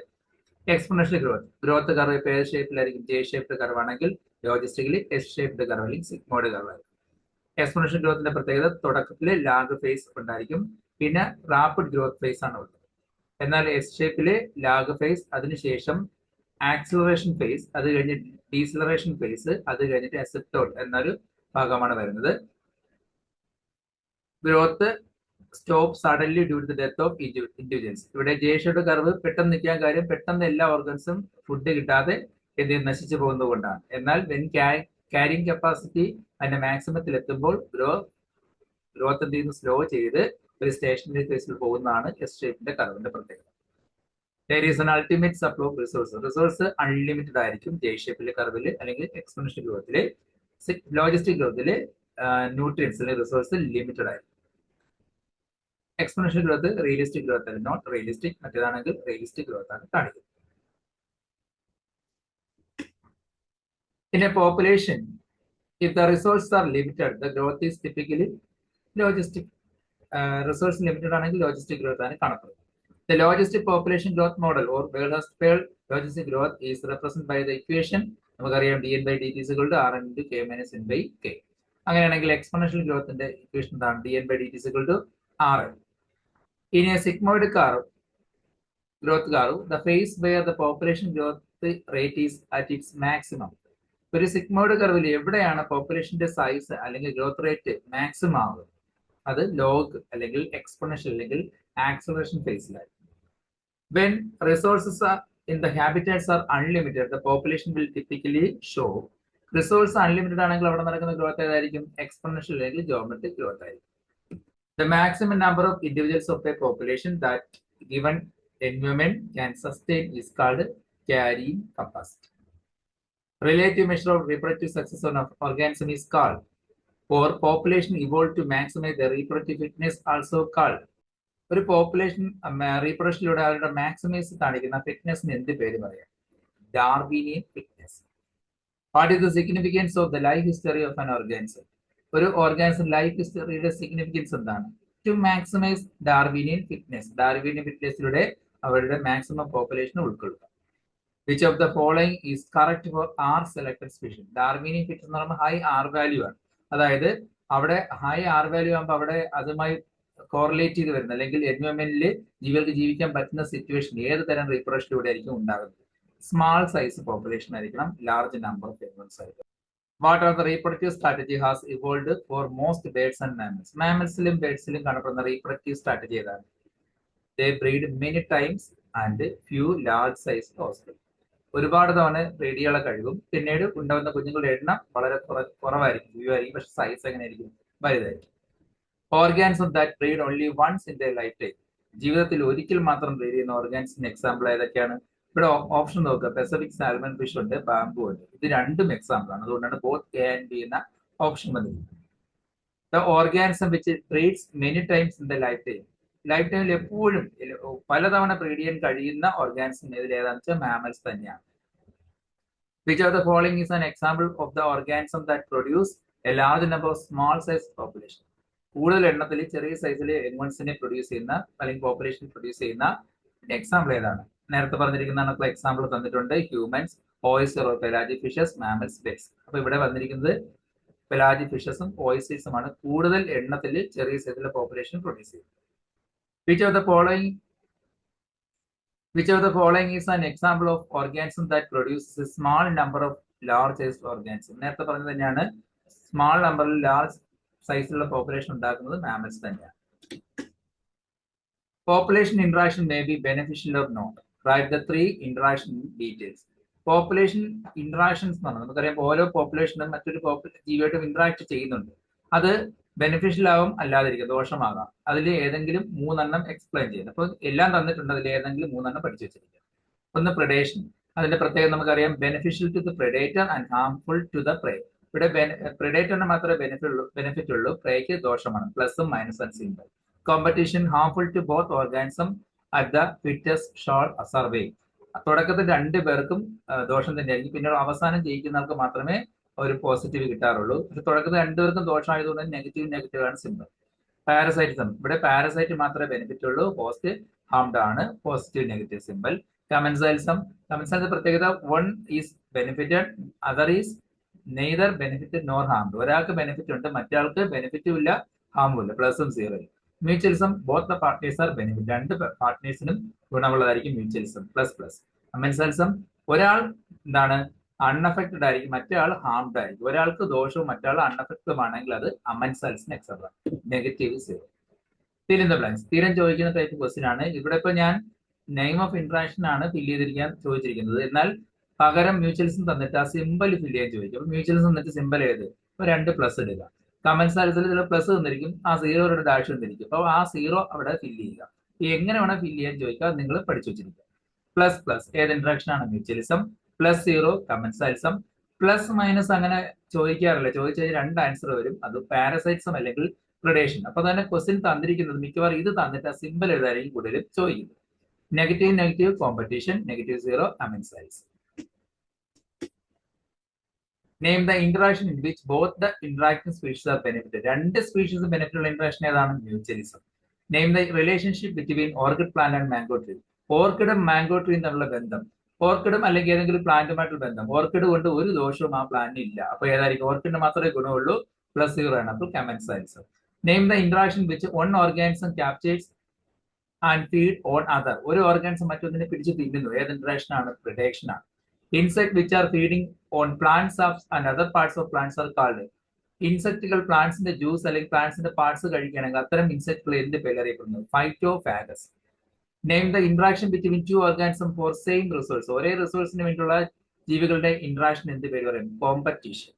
എക്സ്പോണൻഷ്യൽ ഗ്രോത്ത് കർവ് ഇപ്പോൾ ഏത് ഷേപ്പിലായിരിക്കും? ജെ ഷേപ്ഡ് കർവ് ആണെങ്കിൽ ലോജിസ്റ്റിക്കലി എസ് ഷേപ്ഡ് കർവ് അല്ലെങ്കിൽ സിഗ്മോയ്ഡ് കർവ് ആയിരിക്കും. എക്സ്പോണൻഷ്യൽ ഗ്രോത്തിന്റെ പ്രത്യേകത തുടക്കത്തിൽ ലാഗ് ഫേസ് ഉണ്ടായിരിക്കും, പിന്നെ റാപ്പിഡ് ഗ്രോത്ത് ഫേസ് ആണ് ഉള്ളത്. എന്നാൽ എസ് ഷേപ്പിലെ ലാഗ് ഫേസ്, അതിനുശേഷം ആക്സിലറേഷൻ ഫേസ്, അത് കഴിഞ്ഞ് ഡീസിലറേഷൻ ഫേസ്, അത് കഴിഞ്ഞിട്ട് അസിപ്റ്റോൾ എന്നൊരു ഭാഗമാണ് വരുന്നത്. Growth stop suddenly due to the death of individuals. ഇവിടെ ജെ ഷേപ്ഡ് കർവ് പെട്ടെന്ന് നിൽക്കാൻ കാര്യം പെട്ടെന്ന് എല്ലാ ഓർഗൻസും ഫുഡ് കിട്ടാതെ നശിച്ചു പോകുന്നത് കൊണ്ടാണ്. എന്നാൽ വെൻ ക്യാരിങ് കപ്പാസിറ്റി അതിന്റെ മാക്സിമത്തിൽ എത്തുമ്പോൾ ഗ്രോത്ത് എന്ത് ചെയ്യുന്നു? സ്ലോ ചെയ്ത് ഒരു സ്റ്റേഷനറി ഫേസിൽ പോകുന്നതാണ് എസ് ഷേപ്പിന്റെ കർവിന്റെ പ്രത്യേകത. There is an ultimate supply of resources. Resource unlimited ആയിരിക്കും ജെ ഷേപ്പിലെ കർവില് അല്ലെങ്കിൽ എക്സ്പോണൻഷ്യൽ ഗ്രോത്തില്. ലോജിസ്റ്റിക് ഗ്രോത്തില് ന്യൂട്രിയൻസിലെ റിസോഴ്സ് ലിമിറ്റഡ് ആയിരിക്കും. എക്സ്പോണൻഷ്യൽ ഗ്രോത്ത് റിയലിസ്റ്റിക് ഗ്രോത്ത് അല്ല, നോട്ട് റിയലിസ്റ്റിക്. മറ്റേതാണെങ്കിൽ റിയലിസ്റ്റിക് ഗ്രോത്ത് ആണ് കാണിക്കുന്നത്. In a population, if the resources are limited, the growth is typically logistic. Resource limited ആണെങ്കിൽ logistic growth ആണ് കാണപ്പെടുന്നത്. The logistic population growth model or Bellhurst-Pearl logistic growth is represented by the equation നമുക്കറിയാം dn by dt is equal to rn into k minus n by k. അങ്ങനെയാണെങ്കിൽ exponential ഗ്രോത്തിന്റെ equation എന്താണ്? dn/dt = rn. ഇനി sigmoid growth curve, the phase where the population growth rate is at its maximum. ഒരു sigmoid കർവിൽ എവിടെയാണ് പോപ്പുലേഷന്റെ size അല്ലെങ്കിൽ growth rate maximum ആവുക? അത് ലോഗ് അല്ലെങ്കിൽ എക്സ്പോണൻഷ്യൽ അല്ലെങ്കിൽ acceleration ഫേസിലായിരിക്കും. When resources are in the habitats are unlimited, the population will typically show. Resource unlimited ആണെങ്കിൽ അവിടെ നടക്കുന്ന ഗ്രോത്ത് ഏതായിരിക്കും? എക്സ്പോണൻഷ്യൽ അല്ലെങ്കിൽ ജോമെട്രിക് ഗ്രോത്ത് ആയിരിക്കും. The maximum number of individuals of a population that given environment can sustain is called carrying capacity. Relative measure of reproductive success of an organism is called. For population evolved to maximize the reproductive fitness also called. ഒരു പോപ്പുലേഷൻ റീപ്രൊഡക്ഷനിലൂടെ അവരുടെ maximise കാണിക്കുന്ന ഫിറ്റ്നസിന് എന്ത് പേര് പറയാം? Darwinian fitness. What is the significance of the life history of an organism? ഒരു ഓർഗാനിസം ലൈഫ് ഹിസ്റ്ററിയുടെ സിഗ്നിഫിക്കൻസ് എന്താണ്? To maximise Darwinian fitness. Darwinian ഫിറ്റ്നസിലൂടെ അവരുടെ മാക്സിമം പോപ്പുലേഷൻ ഉൾക്കൊള്ളുക. Which of the following is correct for r selected species? Darwinian fitness എന്ന് പറയുമ്പോൾ high R value ആണ്. അതായത് അവിടെ ഹൈ ആർ വാല്യൂ ആകുമ്പോൾ അവിടെ അതുമായി കോറിലേറ്റ് ചെയ്ത് വരുന്നത് അല്ലെങ്കിൽ എൻവയോൺമെന്റിൽ ജീവികൾക്ക് ജീവിക്കാൻ പറ്റുന്ന സിറ്റുവേഷൻ ഏത് തരം റീപ്രൊഡക്ഷനിലൂടെ ആയിരിക്കും ഉണ്ടാകുന്നത്? സ്മാൾ സൈസ് പോപ്പുലേഷൻ ആയിരിക്കണം, ലാർജ് നമ്പർ ഓഫ് animals ആയിരിക്കും. What are the reproductive strategy has evolved for most birds and mammals? മാമൽസിലും ബേർഡ്സിലും കാണപ്പെടുന്ന റീപ്രൊഡക്റ്റീവ് സ്ട്രാറ്റജി ഏതാണ്? They breed many times and few large size offspring. ഒരുപാട് തവണ ബ്രീഡികളെ കഴിവും, പിന്നീട് ഉണ്ടാകുന്ന കുഞ്ഞുങ്ങളുടെ എണ്ണം വളരെ കുറവായിരിക്കും, ഫ്യൂ ആയിരിക്കും, പക്ഷെ സൈസ് എങ്ങനെയായിരിക്കും? വലുതായിരിക്കും. Organism that breed only once in the life time. ജീവിതത്തിൽ ഒരിക്കൽ മാത്രം ബ്രീഡ് ചെയ്യുന്ന ഓർഗാനിസിന്റെ എക്സാമ്പിൾ ഏതൊക്കെയാണ്? ഇവിടെ ഓപ്ഷൻ നോക്കുക. പെസഫിക് സാൽമൺ ഫിഷ് ഉണ്ട്, ബാംബു ഉണ്ട്. ഇത് രണ്ടും എക്സാമ്പിൾ ആണ്. അതുകൊണ്ടാണ് ബോത്ത് എ ആൻഡ് ബി എന്ന ഓപ്ഷൻ വന്നിരിക്കുന്നത്. The organism which breeds many times in the life time. Life ടൈമിൽ എപ്പോഴും പലതവണ ബ്രീഡ് ചെയ്യാൻ കഴിയുന്ന ഓർഗാനിസം ഇതിൽ ഏതാണെന്ന് വെച്ചാൽ മാമൽസ് തന്നെയാണ്. Which of the following is an example of the organism that produce A large number of small size population? കൂടുതൽ എണ്ണത്തിൽ ചെറിയ സൈസിൽ എനിമൽസിനെ പ്രൊഡ്യൂസ് ചെയ്യുന്ന അല്ലെങ്കിൽ പോപ്പുലേഷൻ പ്രൊഡ്യൂസ് ചെയ്യുന്ന എക്സാമ്പിൾ ഏതാണ്? നേരത്തെ പറഞ്ഞിരിക്കുന്ന എക്സാമ്പിൾ തന്നിട്ടുണ്ട്. Humans, oyster or pelagic fishes, mammals, birds. അപ്പൊ ഇവിടെ വന്നിരിക്കുന്നത് പെലാജിക് ഫിഷസും ഓയിസ്റ്റേഴ്സുമാണ് കൂടുതൽ എണ്ണത്തിൽ ചെറിയ സൈസിലെ പോപ്പുലേഷൻ പ്രൊഡ്യൂസ് ചെയ്യുന്നത്. Which of the following is an example of organism that produces a small number of large sized organisms? നേരത്തെ പറഞ്ഞത് തന്നെയാണ്, സ്മാൾ നമ്പറിൽ ലാർജ് സൈസിലുള്ള പോപ്പുലേഷൻ ഉണ്ടാക്കുന്നത് മാമൽസ് തന്നെയാണ്. Population interaction may be beneficial or not. Write the 3 interaction details. Population interactions എന്ന് പറഞ്ഞാൽ നമുക്കറിയാം ഓരോ പോപ്പുലേഷനും മറ്റൊരു ജീവിയായിട്ടും ഇന്ററാക്ട് ചെയ്യുന്നുണ്ട്. അത് ബെനിഫിഷ്യൽ ആവും, അല്ലാതിരിക്കും, ദോഷമാകാം. അതിൽ ഏതെങ്കിലും 3 എക്സ്പ്ലെയിൻ ചെയ്യുന്നത്. അപ്പോൾ എല്ലാം തന്നിട്ടുണ്ട്, അതിൽ ഏതെങ്കിലും 3 പഠിച്ചു വെച്ചിരിക്കുക. ഒന്ന് പ്രെഡേഷൻ. അതിന്റെ പ്രത്യേകത നമുക്കറിയാം, beneficial to the predator and harmful to the prey. ഇവിടെ പ്രെഡേറ്ററിന് മാത്രമേ ബെനിഫിറ്റ് ഉള്ളൂ, പ്രേക്ക് ദോഷമാണ്. പ്ലസും മൈനസും symbol. Competition harmful to both organism at the fittest shall survive. തുടക്കത്തിൽ 2 പേർക്കും ദോഷം തന്നെയായിരിക്കും, പിന്നീട് അവസാനം ജയിക്കുന്ന ആൾക്ക് മാത്രമേ ഒരു പോസിറ്റീവ് കിട്ടാറുള്ളൂ. പക്ഷെ തുടക്കത്തിൽ 2 പേർക്കും ദോഷമായതുകൊണ്ട് നെഗറ്റീവ് ആണ് സിമ്പിൾ. പാരസൈറ്റിസം. ഇവിടെ പാരസൈറ്റ് മാത്രമേ ബെനിഫിറ്റ് ഉള്ളൂ, ഹോസ്റ്റ് ഹാംഡ് ആണ്, പോസിറ്റീവ് നെഗറ്റീവ് സിമ്പിൾ. കമൻസൈലിസം. കമൻസൈലിന്റെ പ്രത്യേകത, one is benefited, other is neither benefited nor harmed. ഒരാൾക്ക് ബെനിഫിറ്റ് ഉണ്ട്, മറ്റേ ബെനിഫിറ്റും ഇല്ല, ഹാമും ഇല്ല, പ്ലസും 0. Mutualism, both the partners are benefit. 2 പാർട്ട്നേഴ്സിനും ഗുണമുള്ളതായിരിക്കും മ്യൂച്വലിസം, പ്ലസ്. കമൻസൈലിസം, ഒരാൾ എന്താണ് അൺഅഫക്റ്റഡ് ആയിരിക്കും, മറ്റേ ആൾ ഹാംഡ് ആയിരിക്കും. ഒരാൾക്ക് ദോഷവും മറ്റേ അൺഅഫക്റ്റഡ് ആണെങ്കിൽ അത് അമൻസൈൽസിന് example, negative 0. Fill in the blanks. സ്ഥിരം ചോദിക്കുന്ന ടൈപ്പ് ക്വസ്റ്റ്യൻ ആണ്. ഇവിടെ ഇപ്പൊ ഞാൻ നെയിം ഓഫ് ഇന്ററാക്ഷൻ ആണ് ഫിൽ ചെയ്തിരിക്കാൻ ചോദിച്ചിരിക്കുന്നത്. എന്നാൽ പകരം മ്യൂച്വലിസം തന്നിട്ട് ആ സിമ്പിൾ ഫിൽ ചെയ്യാൻ ചോദിക്കും. അപ്പൊ മ്യൂച്വലിസം തന്നിട്ട് സിമ്പിൾ ഏത്? ഇപ്പൊ 2 പ്ലസ് ഇടുക. കമൻസൈൽസിൽ ചില പ്ലസ് തന്നിരിക്കും, ആ 0 ഡാഷ് തന്നിരിക്കും. അപ്പൊ ആ 0 അവിടെ ഫിൽ ചെയ്യുക. എങ്ങനെ വേണം ഫിൽ ചെയ്യാൻ ചോദിക്കുക, നിങ്ങൾ പഠിച്ചു വെച്ചിരിക്കുക. പ്ലസ് ഏത് ഇന്ററാക്ഷൻ ആണ്? മ്യൂച്വലിസം. +0 കമൻസൈലിസം. പ്ലസ് മൈനസ് അങ്ങനെ ചോദിക്കാറില്ല, ചോദിച്ചാൽ 2 ആൻസർ വരും. അത് പാരസൈറ്റിസം അല്ലെങ്കിൽ പ്രെഡേഷൻ. അപ്പൊ തന്നെ ക്വസ്റ്റ്യൻ തന്നിരിക്കുന്നത് മിക്കവാറും ഇത് തന്നിട്ട് സിമ്പിൾ എഴുതാനായിരിക്കും കൂടുതലും ചോദിക്കുന്നത്. Negative competition, -0 amensalism. Name the interaction in which both the interacting species are benefited. 2 species benefit ഉള്ള ഇന്ററാക്ഷൻ ഏതാണ്? Mutualism. Name the relationship between orchid plant and mango tree. ഓർക്കിഡും മാംഗോ ട്രീയും തമ്മിലുള്ള ബന്ധം. ഓർക്കിഡും അല്ലെങ്കിൽ ഏതെങ്കിലും പ്ലാന്റുമായിട്ടുള്ള ബന്ധം. ഓർക്കിഡ് കൊണ്ട് ഒരു ദോഷവും ആ പ്ലാന്റിന് ഇല്ല. അപ്പൊ ഏതായിരിക്കും? ഓർക്കിഡിന് മാത്രമേ ഗുണമുള്ളൂ, +0 ആണ്. അപ്പോൾ commensalism. Name the interaction which one organism captures and feed on other. ഒരു ഓർഗാനിസം മറ്റൊന്നിനെ പിടിച്ച് തിന്നുന്നു. ഏത് ഇന്ററാക്ഷൻ ആണ്? പ്രിഡേഷൻ ആണ്. Insect which are feeding on plants and other parts of plants are called. ഇൻസെക്ടുകൾ പ്ലാന്റ്സിന്റെ ജ്യൂസ് അല്ലെങ്കിൽ പ്ലാന്റ്സിന്റെ പാർട്സ് കഴിക്കുകയാണെങ്കിൽ അത്തരം ഇൻസെക്ടുകൾ എന്ത് പേര് അറിയപ്പെടുന്നത്? Phytophagous. Name the interaction between two organism for same resource. ഒരേ റിസോഴ്സിന് വേണ്ടിയുള്ള ജീവികളുടെ ഇന്ററാക്ഷൻ എന്ത് പേര് പറയും? Competition.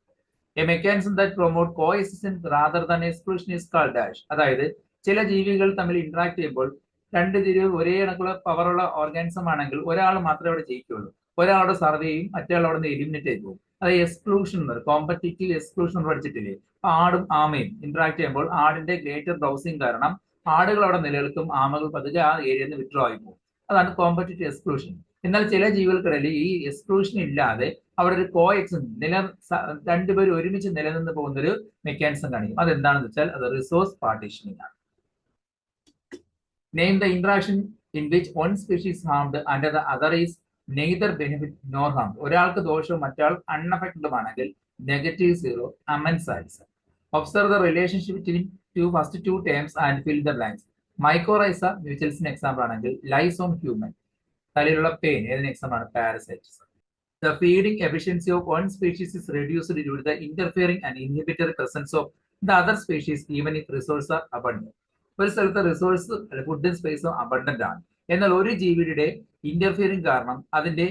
A mechanism that promote coexistence rather than exclusion is called dash. അതായത് ചില ജീവികൾ തമ്മിൽ ഇന്ററാക്ട് ചെയ്യുമ്പോൾ രണ്ട് ജീവികൾ ഒരേ കണക്കുള്ള പവറുള്ള ഓർഗാനിസം ആണെങ്കിൽ ഒരാൾ മാത്രമേ അവിടെ ജയിക്കുള്ളൂ. ഒരാളുടെ സർവേ ചെയ്യും, മറ്റേ അവിടെ നിന്ന് എലിമിനേറ്റ് ചെയ്ത് പോകും. അത് എക്സ്ക്ലൂഷൻ എന്ന് പറയും. കോമ്പറ്റീറ്റീവ് എക്സ്ക്ലൂഷൻ പഠിച്ചിട്ടില്ലേ? ആടും ആമയും ഇന്ററാക്ട് ചെയ്യുമ്പോൾ ആടിന്റെ ഗ്രേറ്റർ ബ്രൗസിംഗ് കാരണം ആടുകൾ അവിടെ നിലനിൽക്കും, ആമകൾ പതുക്കെ ആ ഏരിയയിൽ നിന്ന് വിഡ്രോ ആയി പോകും. അതാണ് കോമ്പറ്റീറ്റീവ് എക്സ്ക്ലൂഷൻ. എന്നാൽ ചില ജീവികൾക്കിടയിൽ ഈ എക്സ്ക്ലൂഷൻ ഇല്ലാതെ അവിടെ ഒരു രണ്ടുപേരും ഒരുമിച്ച് നിലനിന്ന് പോകുന്ന ഒരു മെക്കാനിസം കാണിക്കും. അതെന്താണെന്ന് വെച്ചാൽ അത് റിസോഴ്സ് പാർട്ടീഷനിങ് ആണ്. Name the interaction in which one species harmed and the other is neither benefit nor harm. ഒരാൾക്ക് ദോഷവും മറ്റാൾ അൺഅഫക്റ്റഡുമാണെങ്കിൽ -0 amensalism. Observe the relationship between first two terms and fill the blanks. Mycorrhiza മ്യൂച്വൽസിന് example ആണെങ്കിൽ lice on human. തലയിലുള്ള പെയിൻ ഏതിന് example ആണ്? Parasites. The feeding efficiency of one species is reduced due to the interfering and inhibitory presence of the other species even if resources are abundant. ഒരു സ്ഥലത്ത് resource ഫുഡും സ്പേസും abundant ആണ്, എന്നാൽ ഒരു ജീവിയുടെ ഇന്റർഫിയറിംഗ് കാരണം, അതിന്റെ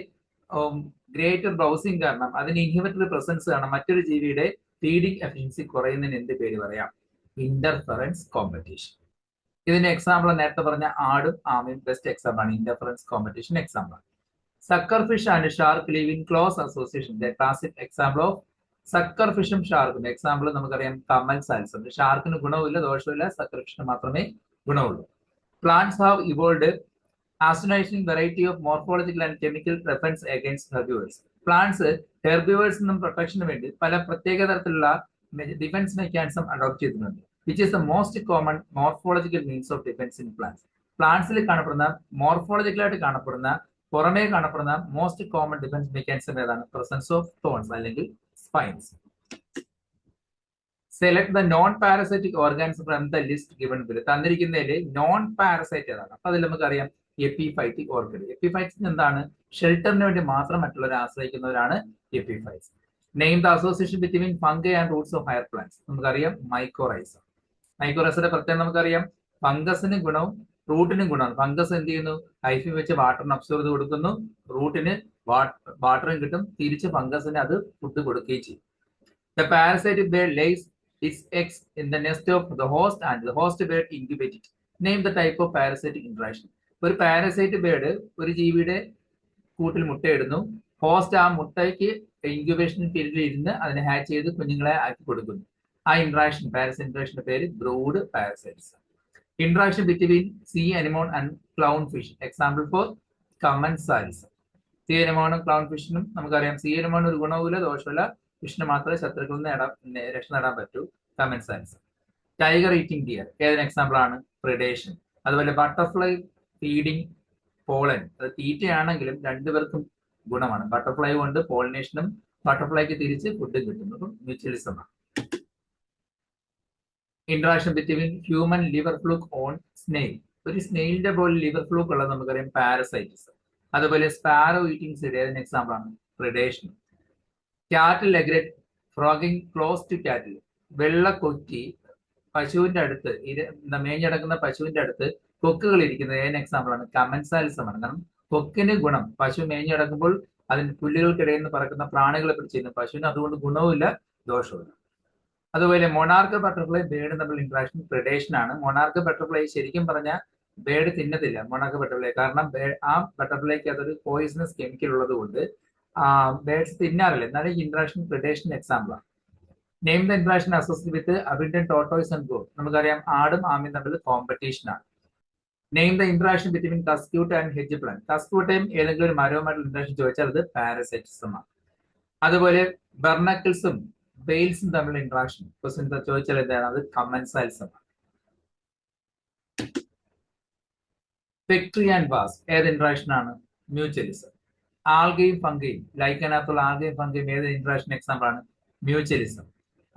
ഗ്രേറ്റർ ബ്രൗസിംഗ് കാരണം, അതിന്റെ ഇൻഹിബിറ്ററി പ്രസൻസ് കാരണം മറ്റൊരു ജീവിയുടെ ഫീഡിംഗ് എഫിഷ്യൻസി കുറയുന്നതിന് എന്ത് പേര് പറയാം? Interference competition. ഇതിന്റെ എക്സാമ്പിൾ നേരത്തെ പറഞ്ഞ ആടും ആമയും ബെസ്റ്റ് എക്സാമ്പിൾ ആണ്. Interference competition example. Suckerfish and shark live in close association. The classic example of suckerfishും ഷാർക്കും എക്സാമ്പിൾ നമുക്കറിയാം കമൻസൈൽസ് ഉണ്ട്. ഷാർക്കിന് ഗുണവുമില്ല ദോഷവുമില്ല, സക്കർഫിഷിന് മാത്രമേ ഗുണമുള്ളൂ. Plants have evolved astonishing variety of morphological and chemical defense against herbivores. Plants herbivores നിന്നും പ്രൊട്ടക്ഷന് വേണ്ടി പല പ്രത്യേക തരത്തിലുള്ള ഡിഫൻസ് മെക്കാനിസം അഡോപ്റ്റ് ചെയ്തിട്ടുണ്ട്. Which is the most common morphological means of defence in plants. പ്ലാന്റ്സിൽ കാണപ്പെടുന്ന മോർഫോളജിക്കലായിട്ട് കാണപ്പെടുന്ന പുറമേ കാണപ്പെടുന്ന മോസ്റ്റ് കോമൺ ഡിഫൻസ് മെക്കാനിസം ഏതാണ്? പ്രസൻസ് ഓഫ് തോൺസ് അല്ലെങ്കിൽ spines. Select the non parasitic organism from the list given below. തന്നിരിക്കുന്നതിൽ നോൺ പാരസൈറ്റ് ഏതാണ്? അപ്പൊ അതിൽ നമുക്കറിയാം എപ്പിഫൈറ്റിക് ഓർക്കിഡ്. എപ്പിഫൈറ്റ്സ് എന്താണ്? ഷെൽട്ടറിന് വേണ്ടി മാത്രം മറ്റുള്ളവരെ ആശ്രയിക്കുന്നവരാണ് epiphytes. Name the association between fungi and roots of higher plants. നമുക്കറിയാം മൈക്കോറൈസ. മൈക്കോറൈസയുടെ പ്രത്യേകം നമുക്കറിയാം ഫംഗസിന് ഗുണവും റൂട്ടിനും ഗുണമാണ്. ഫംഗസ് എന്ത് ചെയ്യുന്നു? ഹൈഫി വെച്ച് വാട്ടറിന് അബ്സോർവ് ചെയ്ത് കൊടുക്കുന്നു, റൂട്ടിന് വാട്ടറും കിട്ടും, തിരിച്ച് ഫംഗസിന് അത് ഫുഡ് കൊടുക്കുകയും ചെയ്യും. The parasitic bird lays its eggs in the nest of the host and the host bird incubate it. Name the type of parasitic interaction. ഒരു പാരസൈറ്റ് ബേർഡ് ഒരു ജീവിയുടെ കൂട്ടിൽ മുട്ടയിടുന്നു, ഹോസ്റ്റ് ആ മുട്ടയ്ക്ക് ഇൻക്യുബേഷൻ പീരീഡിൽ ഇരുന്ന് അതിനെ ഹാച്ച് ചെയ്ത് കുഞ്ഞുങ്ങളെ ആക്കി കൊടുക്കുന്നു. ആ ഇന്ററാക്ഷൻ പാരസൈറ്റ് ഇന്ററാക്ഷന്റെ പേര് brood parasites. Interaction between sea anemone and clownfish. Example for commensals. Sea anemone clownfishനും നമുക്കറിയാം sea anemone ഒരു ഗുണവുമില്ല ദോഷമില്ല, ഫിഷിന് മാത്രമേ ശത്രുക്കളിൽ നിന്ന് രക്ഷ നേടാൻ പറ്റൂ. commensals. ടൈഗർ ഈറ്റിംഗ് ഡിയർ ഏതൊരു എക്സാമ്പിൾ ആണ്? പ്രിഡേഷൻ. അതുപോലെ ബട്ടർഫ്ലൈ ഫീഡിംഗ് പോളൻ. അത് തീറ്റയാണെങ്കിലും രണ്ടുപേർക്കും ഗുണമാണ്. ബട്ടർഫ്ലൈ കൊണ്ട് പോളിനേഷനും ബട്ടർഫ്ലൈക്ക് തിരിച്ച് ഫുഡും കിട്ടുന്നതും മ്യൂച്വലിസമാണ്. Interaction between human liver fluke on snail. ഒരു സ്നെയിലിന്റെ പോലെ ലിവർ ഫ്ലൂക്ക് ഉള്ളത് നമുക്കറിയാം പാരസൈറ്റിസ്. അതുപോലെ സ്പാരോ ഈറ്റിംഗ് സീഡ് ഏതിന് എക്സാമ്പിൾ ആണ്? Predation. Cattle egret foraging close to cattle. വെള്ള കൊക്കി പശുവിന്റെ അടുത്ത് മേഞ്ഞടക്കുന്ന പശുവിന്റെ അടുത്ത് കൊക്കുകൾ ഇരിക്കുന്നത് ഏതിന് എക്സാമ്പിൾ ആണ്? കമൻസാലിസമാണ്. കാരണം കൊക്കിന് ഗുണം, പശു മേഞ്ഞടക്കുമ്പോൾ അതിന് പുല്ലുകൾക്കിടയിൽ നിന്ന് പറക്കുന്ന പ്രാണികളെ പിടിച്ചിരുന്നു. പശുവിന് അതുകൊണ്ട് ഗുണവുമില്ല ദോഷവുമില്ല. അതുപോലെ മൊണാർക്ക് ബട്ടർഫ്ലൈ ബേർഡ് തമ്മിൽ ഇന്ററാക്ഷൻ പ്രിഡേഷൻ ആണ്. മൊണാർക്ക് ബട്ടർഫ്ലൈ ശരിക്കും പറഞ്ഞാൽ ബേർഡ് തിന്നത്തില്ല മൊണാർക്ക് ബട്ടർഫ്ലൈ, കാരണം ആ ബട്ടർഫ്ലൈക്ക് അതൊരു പോയിസണസ് കെമിക്കൽ ഉള്ളത് കൊണ്ട് ബേർഡ്സ് തിന്നാറില്ല. എന്നാലും ഇന്ററാക്ഷൻ പ്രിഡേഷൻ എക്സാമ്പിൾ ആണ്. Name the interaction associate with Abingdon tortoise and goat. നമുക്കറിയാം ആടും ആമയും തമ്മിൽ കോമ്പറ്റീഷൻ ആണ്. Name the interaction between cuscuta and hedge plant. കസ്ക്യൂട്ടയും ഏതെങ്കിലും ഒരു മരവുമായിട്ടുള്ള ഇന്ററാക്ഷൻ ചോദിച്ചാൽ അത് പാരസൈറ്റിസം ആണ്. അതുപോലെ ബർണക്കിൾസും വെയിൽസും തമ്മിലുള്ള ഇന്ററാക്ഷൻ ക്വസ്റ്റ്യൻ ചോദിച്ചാൽ എന്താണ്? അത് കമൻസൈൽസം ആണ്. ഫെക്ട്രി ആൻഡ് വാസ് ഏത് ഇന്ററാക്ഷൻ ആണ്? മ്യൂച്വലിസം. ആൽഗയും ഫംഗയും, ലൈക്കനകത്തുള്ള ആൽഗയും ഫംഗയും ഏത് ഇന്ററാക്ഷൻ എക്സാമ്പിൾ ആണ്? മ്യൂച്വലിസം.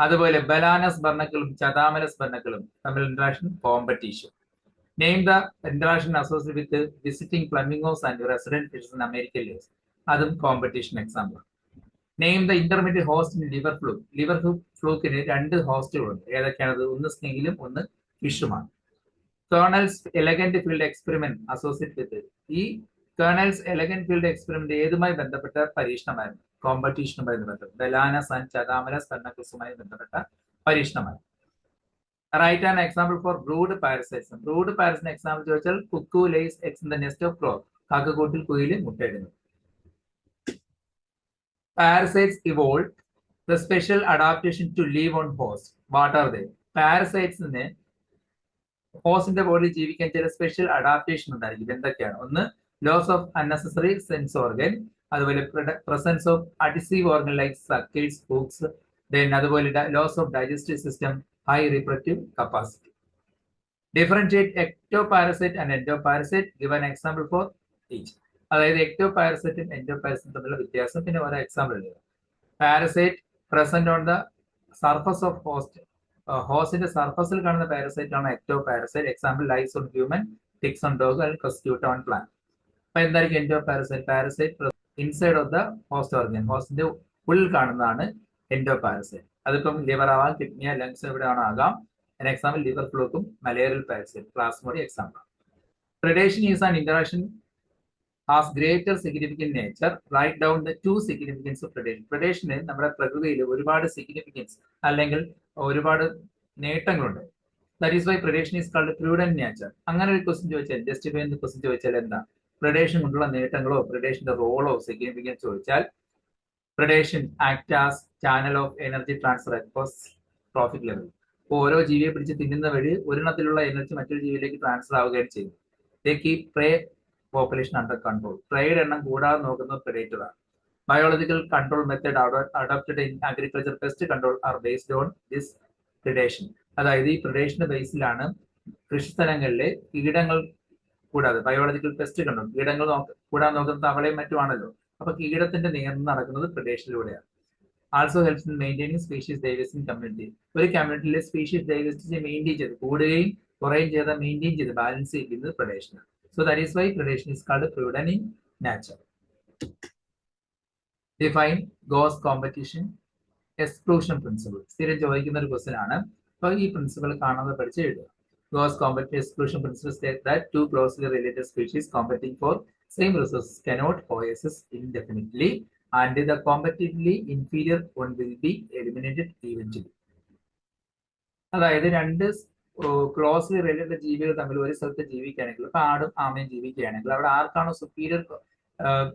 അതുപോലെ ബലാനസ് ബർണക്കിളും ചതാമലസ് ബർണക്കിളും തമ്മിൽ interaction competition. Name the interaction associate with visiting flamingos and resident fishes in American leaves. അതും competition example. Name the intermediate host in liver fluke. Liver ഫ്ലൂക്കിന് 2 ഹോസ്റ്റുകളുണ്ട്. ഏതൊക്കെയാണത്? ഒന്ന് സ്നെയിലും ഒന്ന് ഫിഷുമാണ്. Connell's elegant field experiment associate with. ഈ Connell's elegant field experiment ഏതുമായി ബന്ധപ്പെട്ട പരീക്ഷണമായിരുന്നു? കോമ്പറ്റീഷനുമായി ബന്ധപ്പെട്ട ബലാനസ് ആൻഡ് ചതാമലസ് ബർണക്കിൾസുമായി ബന്ധപ്പെട്ട പരീക്ഷണമായിരുന്നു. Write an example for brood parasites. Brood parasite example ചോദിച്ചാൽ Kuku lays eggs in the nest of crow. കാക്കക്കൂട്ടിൽ കുയില് മുട്ടയിടുന്നു. Parasites evolved the special adaptation to live on host. What are they? Parasites ഹോസ്റ്റിന്റെ ബോഡിയിൽ ജീവിക്കാൻ ചില സ്പെഷ്യൽ അഡാപ്റ്റേഷൻ ഉണ്ടായിരിക്കും. എന്തൊക്കെയാണ്? ഒന്ന്, loss of unnecessary sense organ, അതുപോലെ presence of adhesive organ like suckers, hooks, then അതുപോലെ loss of digestive system, high reproductive capacity. Differentiate ectoparasite and endoparasite. Give an example for each. അതായത് എക്ടോപാരസൈറ്റും എൻഡോപാരസൈറ്റും തമ്മിലുള്ള വ്യത്യാസം, പിന്നെ ഓരോ എക്സാമ്പിൾ എഴുതുക. Parasite present on the surface of host. ഹോസ്റ്റിന്റെ സർഫസിൽ കാണുന്ന പാരസൈറ്റ് ആണ് ectoparasite. Example lice on human, ടിക്സ് on dog and cuscuta on plant. അപ്പൊ എന്തായിരിക്കും endoparasite? Parasite inside of the host organ. ഹോസ്റ്റിന്റെ ഉള്ളിൽ കാണുന്നതാണ് എൻഡോപാരസൈറ്റ്. അതിപ്പം ലിവർ ആവാം, കിഡ്നിയ, ലങ്സ് എവിടെയാണോ ആകാം. എക്സാമ്പിൾ ലിവർ ഫ്ലൂക്കും malarial parasite. Plasmodium example. Predation is an interaction has greater significant nature. Write down the 2 significance of predation. Predation നമ്മുടെ പ്രകൃതിയിൽ ഒരുപാട് സിഗ്നിഫിക്കൻസ് അല്ലെങ്കിൽ ഒരുപാട് നേട്ടങ്ങളുണ്ട്. That is why predation is called prudent nature. അങ്ങനെ ഒരു ക്വസ്റ്റ്യൻ ചോദിച്ചാൽ, ജസ്റ്റിഫൈ ചെയ്യുന്ന ക്വസ്റ്റ്യൻ ചോദിച്ചാൽ എന്താ? predation കൊണ്ടുള്ള നേട്ടങ്ങളോ predation റോളോ സിഗ്നിഫിക്കൻസ് ചോദിച്ചാൽ, predation act as channel of energy transfer across trophic level. ഓരോ ജീവിയെ പിടിച്ച് തിന്നുന്ന വഴി ഒരെണ്ണത്തിലുള്ള എനർജി മറ്റൊരു ജീവിയിലേക്ക് ട്രാൻസ്ഫർ ആവുകയാണ് ചെയ്യുന്നത്. They keep prey population under control. പ്രേയുടെ എണ്ണം കൂടാതെ നോക്കുന്നത് predator ആണ്. Biological control method adopted in agriculture pest control are based on this predation. അതായത് ഈ predation ബേസിലാണ് കൃഷിസ്ഥലങ്ങളിലെ കീടങ്ങൾ കൂടാതെ ബയോളജിക്കൽ പെസ്റ്റ് കൺട്രോൾ, കീടങ്ങൾ കൂടാതെ നോക്കുന്നത് തവളയും മറ്റുമാണല്ലോ. അപ്പൊ കീടത്തിന്റെ നിയന്ത്രണം നടക്കുന്നത് predation-ലൂടെയാണ്. Also helps in maintaining species diversity in community. ഒരു കമ്മ്യൂണിറ്റിയിലെ സ്പീഷീസ് ഡൈവേഴ്സിറ്റി മെയിൻറ്റെയിൻ ചെയ്ത്, കൂടുകയും കുറയും ചെയ്ത് മെയിൻറ്റെയിൻ ചെയ്ത് ബാലൻസ് ചെയ്യുന്നത് predation ആണ്. So that is why predation is called prudent in nature. Define Gauss competition exclusion principle. സ്ഥിരം ചോദിക്കുന്ന ഒരു ക്വസ്റ്റ്യൻ ആണ്. അപ്പൊ ഈ പ്രിൻസിപ്പൾ കാണാതെ പഠിച്ച് എഴുതുക. Gauss competition exclusion principle states that 2 closely related species competing for same resources cannot coexist indefinitely, and the competitively inferior one will be eliminated eventually. അതായത് 2 ക്ലോസ്ലി റിലേറ്റഡ് ജീവികൾ തമ്മിൽ ഒരു സ്ഥലത്ത് ജീവിക്കുകയാണെങ്കിൽ, ഇപ്പൊ ആടും ആമയും ജീവിക്കുകയാണെങ്കിൽ, അവിടെ ആർക്കാണോ സുപ്പീരിയർ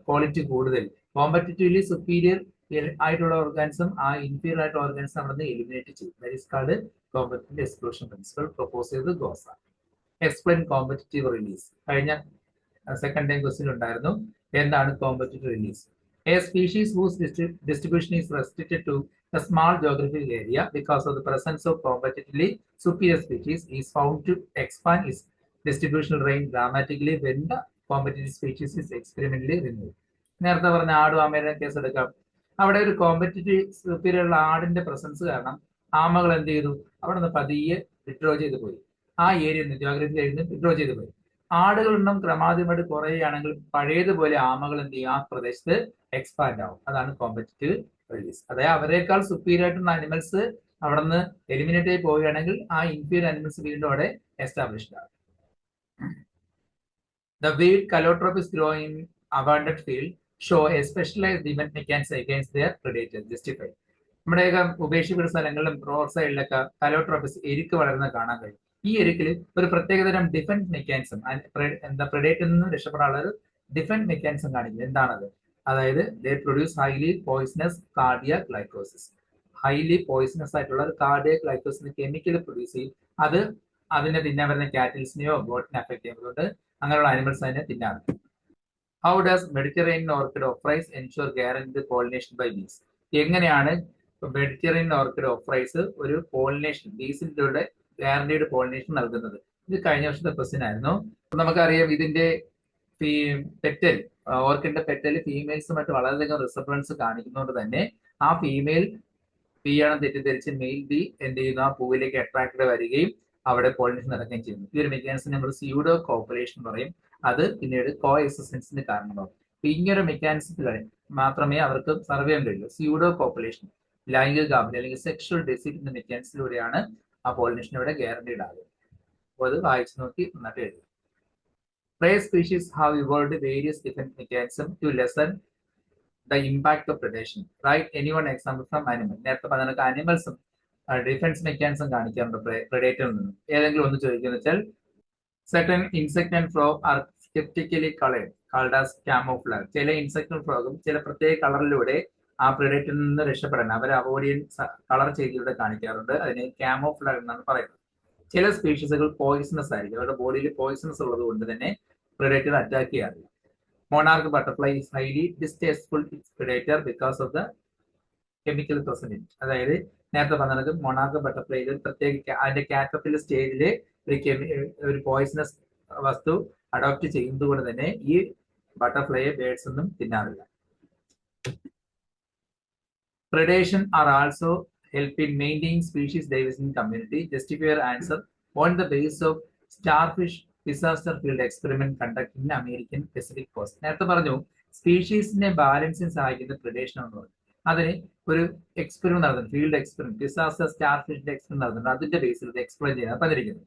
ക്വാളിറ്റി കൂടുതൽ, കോമ്പറ്റിറ്റീവ്ലി സുപ്പീരിയർ ആയിട്ടുള്ള ഓർഗാനിസം ആ ഇൻഫീരിയർ ആയിട്ടുള്ള ഓർഗാനിസം അവിടെ നിന്ന് എലിമിനേറ്റ് ചെയ്യും. That is called competitive exclusion principal propose ചെയ്തത് ഗോസ് ആണ്. Explain competitive release. കഴിഞ്ഞ സെക്കൻഡ് ടൈം ക്വസ്റ്റ്യൻ ഉണ്ടായിരുന്നു, എന്താണ് competitive release? A species whose distribution is restricted to a small geographic area because of the presence of competitively superior species is found to expand its distributional range dramatically when the competitive species is experimentally removed. നേരത്തെ പറഞ്ഞ ആടും ആമയുടെ case എടുക്കാം. അവിടെ ഒരു competitive superior ഉള്ള ആടിന്റെ presence കാരണം ആമകൾ എന്ത് ചെയ്തു? അവിടെ നിന്ന് പതിയെ വിഡ്രോ ചെയ്ത് പോയി. ആ ഏരിയ ജോഗ്രഫിക് ഏരിയയിൽ നിന്ന് വിഡ്രോ ചെയ്ത് പോയി. ആടുകളെണ്ണം ക്രമാതീതമായിട്ട് കുറയുകയാണെങ്കിൽ പഴയതുപോലെ ആമകൾ എന്ത് ചെയ്യും? ആ പ്രദേശത്ത് എക്സ്പാൻഡ് ആവും. അതാണ് കോമ്പറ്റിറ്റീവ് റിലീസ്. അതായത് അവരെക്കാൾ സുപ്പീരിയർ ആയിട്ടുള്ള അനിമൽസ് അവിടെ നിന്ന് എലിമിനേറ്റ് ആയി പോവുകയാണെങ്കിൽ ആ ഇൻഫീരിയർ അനിമൽസ് വീണ്ടും അവിടെ എസ്റ്റാബ്ലിഷ്ഡ് ആവും. The weed calotropis grow in abundant field show a specialized defense mechanism against their predators. Justify. നമ്മുടെയൊക്കെ ഉപേക്ഷിക്കുന്ന സ്ഥലങ്ങളിലും റോഡ് സൈഡിലൊക്കെ കലോട്രോപ്പിസ് എരിക്ക് വളരുന്ന കാണാൻ കഴിയും. ഈ എരിക്കിൽ ഒരു പ്രത്യേകതരം ഡിഫൻസ് മെക്കാനിസം, എന്താ പ്രെഡേറ്ററിൽ നിന്ന് രക്ഷപ്പെടാനുള്ള ഒരു ഡിഫൻസ് മെക്കാനിസം കാണിക്കുന്നത്. എന്താണത്? അതായത് they produce highly poisonous cardiac glycosides. Highly poisonous ആയിട്ടുള്ള ഒരു കാർഡിയാക് ഗ്ലൈക്കോസിന് കെമിക്കൽ പ്രൊഡ്യൂസ് ചെയ്യും. അത് അതിനെ തിന്നാൻ വരുന്ന കാറ്റിൽസിനെയോ ബോട്ടിനെ അഫക്ട് ചെയ്യുന്നതുകൊണ്ട് അങ്ങനെയുള്ള അനിമൽസ് അതിനെ തിന്നാറുണ്ട്. How does Mediterranean orchid ophrys ensure guarantee pollination by bees? എങ്ങനെയാണ് മെഡിറ്ററേനിയൻ ഓർക്കിഡ് ഓഫ്രൈസ് ഒരു പോളിനേഷൻ, ബീസിലൂടെ ഗ്യാരണ്ടീഡ് പോളിനേഷൻ നൽകുന്നത്? ഇത് കഴിഞ്ഞ വർഷത്തെ ക്വസ്റ്റ്യൻ ആയിരുന്നു. നമുക്കറിയാം ഇതിന്റെ പെറ്റൽ, ഓർക്കിഡിന്റെ പെറ്റൽ ഫീമെയിൽസുമായിട്ട് വളരെയധികം റിസംബ്ലൻസ് കാണിക്കുന്നതുകൊണ്ട് തന്നെ ആ ഫീമെയിൽ ബി ആണ് തെറ്റിദ്ധരിച്ച് മെയിൽ ബി എന്ത് ചെയ്യുന്നു, ആ പൂവിലേക്ക് അട്രാക്റ്റഡ് വരികയും അവിടെ പോളിനേഷൻ നടക്കുകയും ചെയ്യുന്നു. ഈ ഒരു മെക്കാനിസം നമ്മൾ സ്യൂഡോ കോപ്പുലേഷൻ പറയും. അത് പിന്നീട് കോ എക്സിസ്റ്റൻസിന് കാരണമാകും. ഇങ്ങനൊരു മെക്കാനിസത്തിൽ മാത്രമേ അവർക്ക് സർവേ ചെയ്യാൻ കഴിയൂ. സ്യൂഡോ കോപ്പുലേഷൻ, ലൈംഗിക കാപല്യം അല്ലെങ്കിൽ സെക്ഷൽ ഡെസിറ്റ് എന്ന മെക്കാനിസത്തിലൂടെയാണ് ആ പോളിനേഷൻ ഇവിടെ ഗ്യാരണ്ടീഡ് ആകുന്നത്. അപ്പോൾ അത് വായിച്ചു നോക്കി നന്നായിട്ട് എഴുതും. Prey species have evolved various different mechanisms to lessen the impact of predation. Write any one example from animal. നേരത്തെ പറഞ്ഞ അനിമൽസും ഡിഫൻസ് മെക്കാനിസം കാണിക്കാറുണ്ട് പ്രെഡേറ്ററിൽ നിന്ന്. ഏതെങ്കിലും ഒന്ന് ചോദിക്കുന്നത് വെച്ചാൽ certain insect and frog are skeptically colored called as camouflage. ചില ഇൻസെക്റ്റും ഫ്രോഗും ചില പ്രത്യേക കളറിലൂടെ ആ പ്രെഡേറ്ററിൽ നിന്ന് രക്ഷപ്പെടാൻ അവർ അവോയ്ഡ് ചെയ്യാൻ കളർ ചെയ്തിലൂടെ കാണിക്കാറുണ്ട്. അതിനെ ക്യാമോഫ്ലാഗ് എന്നാണ് പറയുന്നത്. ചില സ്പീഷീസുകൾ പോയിസണസ് ആയിരിക്കും. അവരുടെ ബോഡിയിൽ പോയിസണസ് ഉള്ളത് കൊണ്ട് തന്നെ പ്രെഡേറ്റർ അറ്റാക്ക് ചെയ്യാറില്ല. Monarch butterfly is highly distasteful to its predator because of the chemical present in it. അതായത് നേരത്തെ പറഞ്ഞത് മൊണാർക്ക് ബട്ടർഫ്ലൈയിൽ പ്രത്യേക അതിന്റെ കാറ്റർപില്ലർ സ്റ്റേജിൽ ഒരു പോയിസണസ് വസ്തു അഡോപ്റ്റ് ചെയ്യുന്നത് കൊണ്ട് തന്നെ ഈ ബട്ടർഫ്ലൈയെ ബേഡ്സ് ഒന്നും തിന്നാറില്ല. Predation are also help in maintaining species diversity in community. Justify your answer on the basis of starfish disaster field experiment conducted in American Pacific Coast. നേരത്തെ പറഞ്ഞു സ്പീഷീസിനെ ബാലൻസിന് സഹായിക്കുന്ന പ്രിഡേഷൻ എന്ന് പറഞ്ഞു. അതിന് ഒരു എക്സ്പെരിമെന്റ് നടന്നു, ഫീൽഡ് എക്സ്പെരിമെന്റ്, ഡിസാസ്റ്റർ സ്റ്റാർഫിഷിന്റെ എക്സ്പെരിമെന്റ് നടന്നു. അതിന്റെ ബേസിൽ ഇത് എക്സ്പ്ലെയിൻ ചെയ്യാൻ പറഞ്ഞിരിക്കുന്നത്.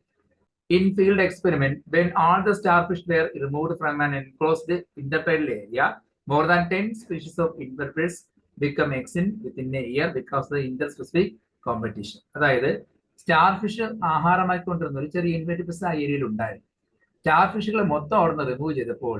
In field experiment, when all the starfish were removed from an enclosed intertidal area, more than 10 species of invertebrates become extinct within a year because of the interspecific competition. അതായത് starfish ആഹാരമായിക്കൊണ്ടിരുന്ന ഒരു ചെറിയ ഇൻവെർട്ടിബ്രസ് ആ ഏരിയയിൽ ഉണ്ടായിരുന്നു. സ്റ്റാർഫിഷുകളെ മൊത്തം അവിടെ റിമൂവ് ചെയ്തപ്പോൾ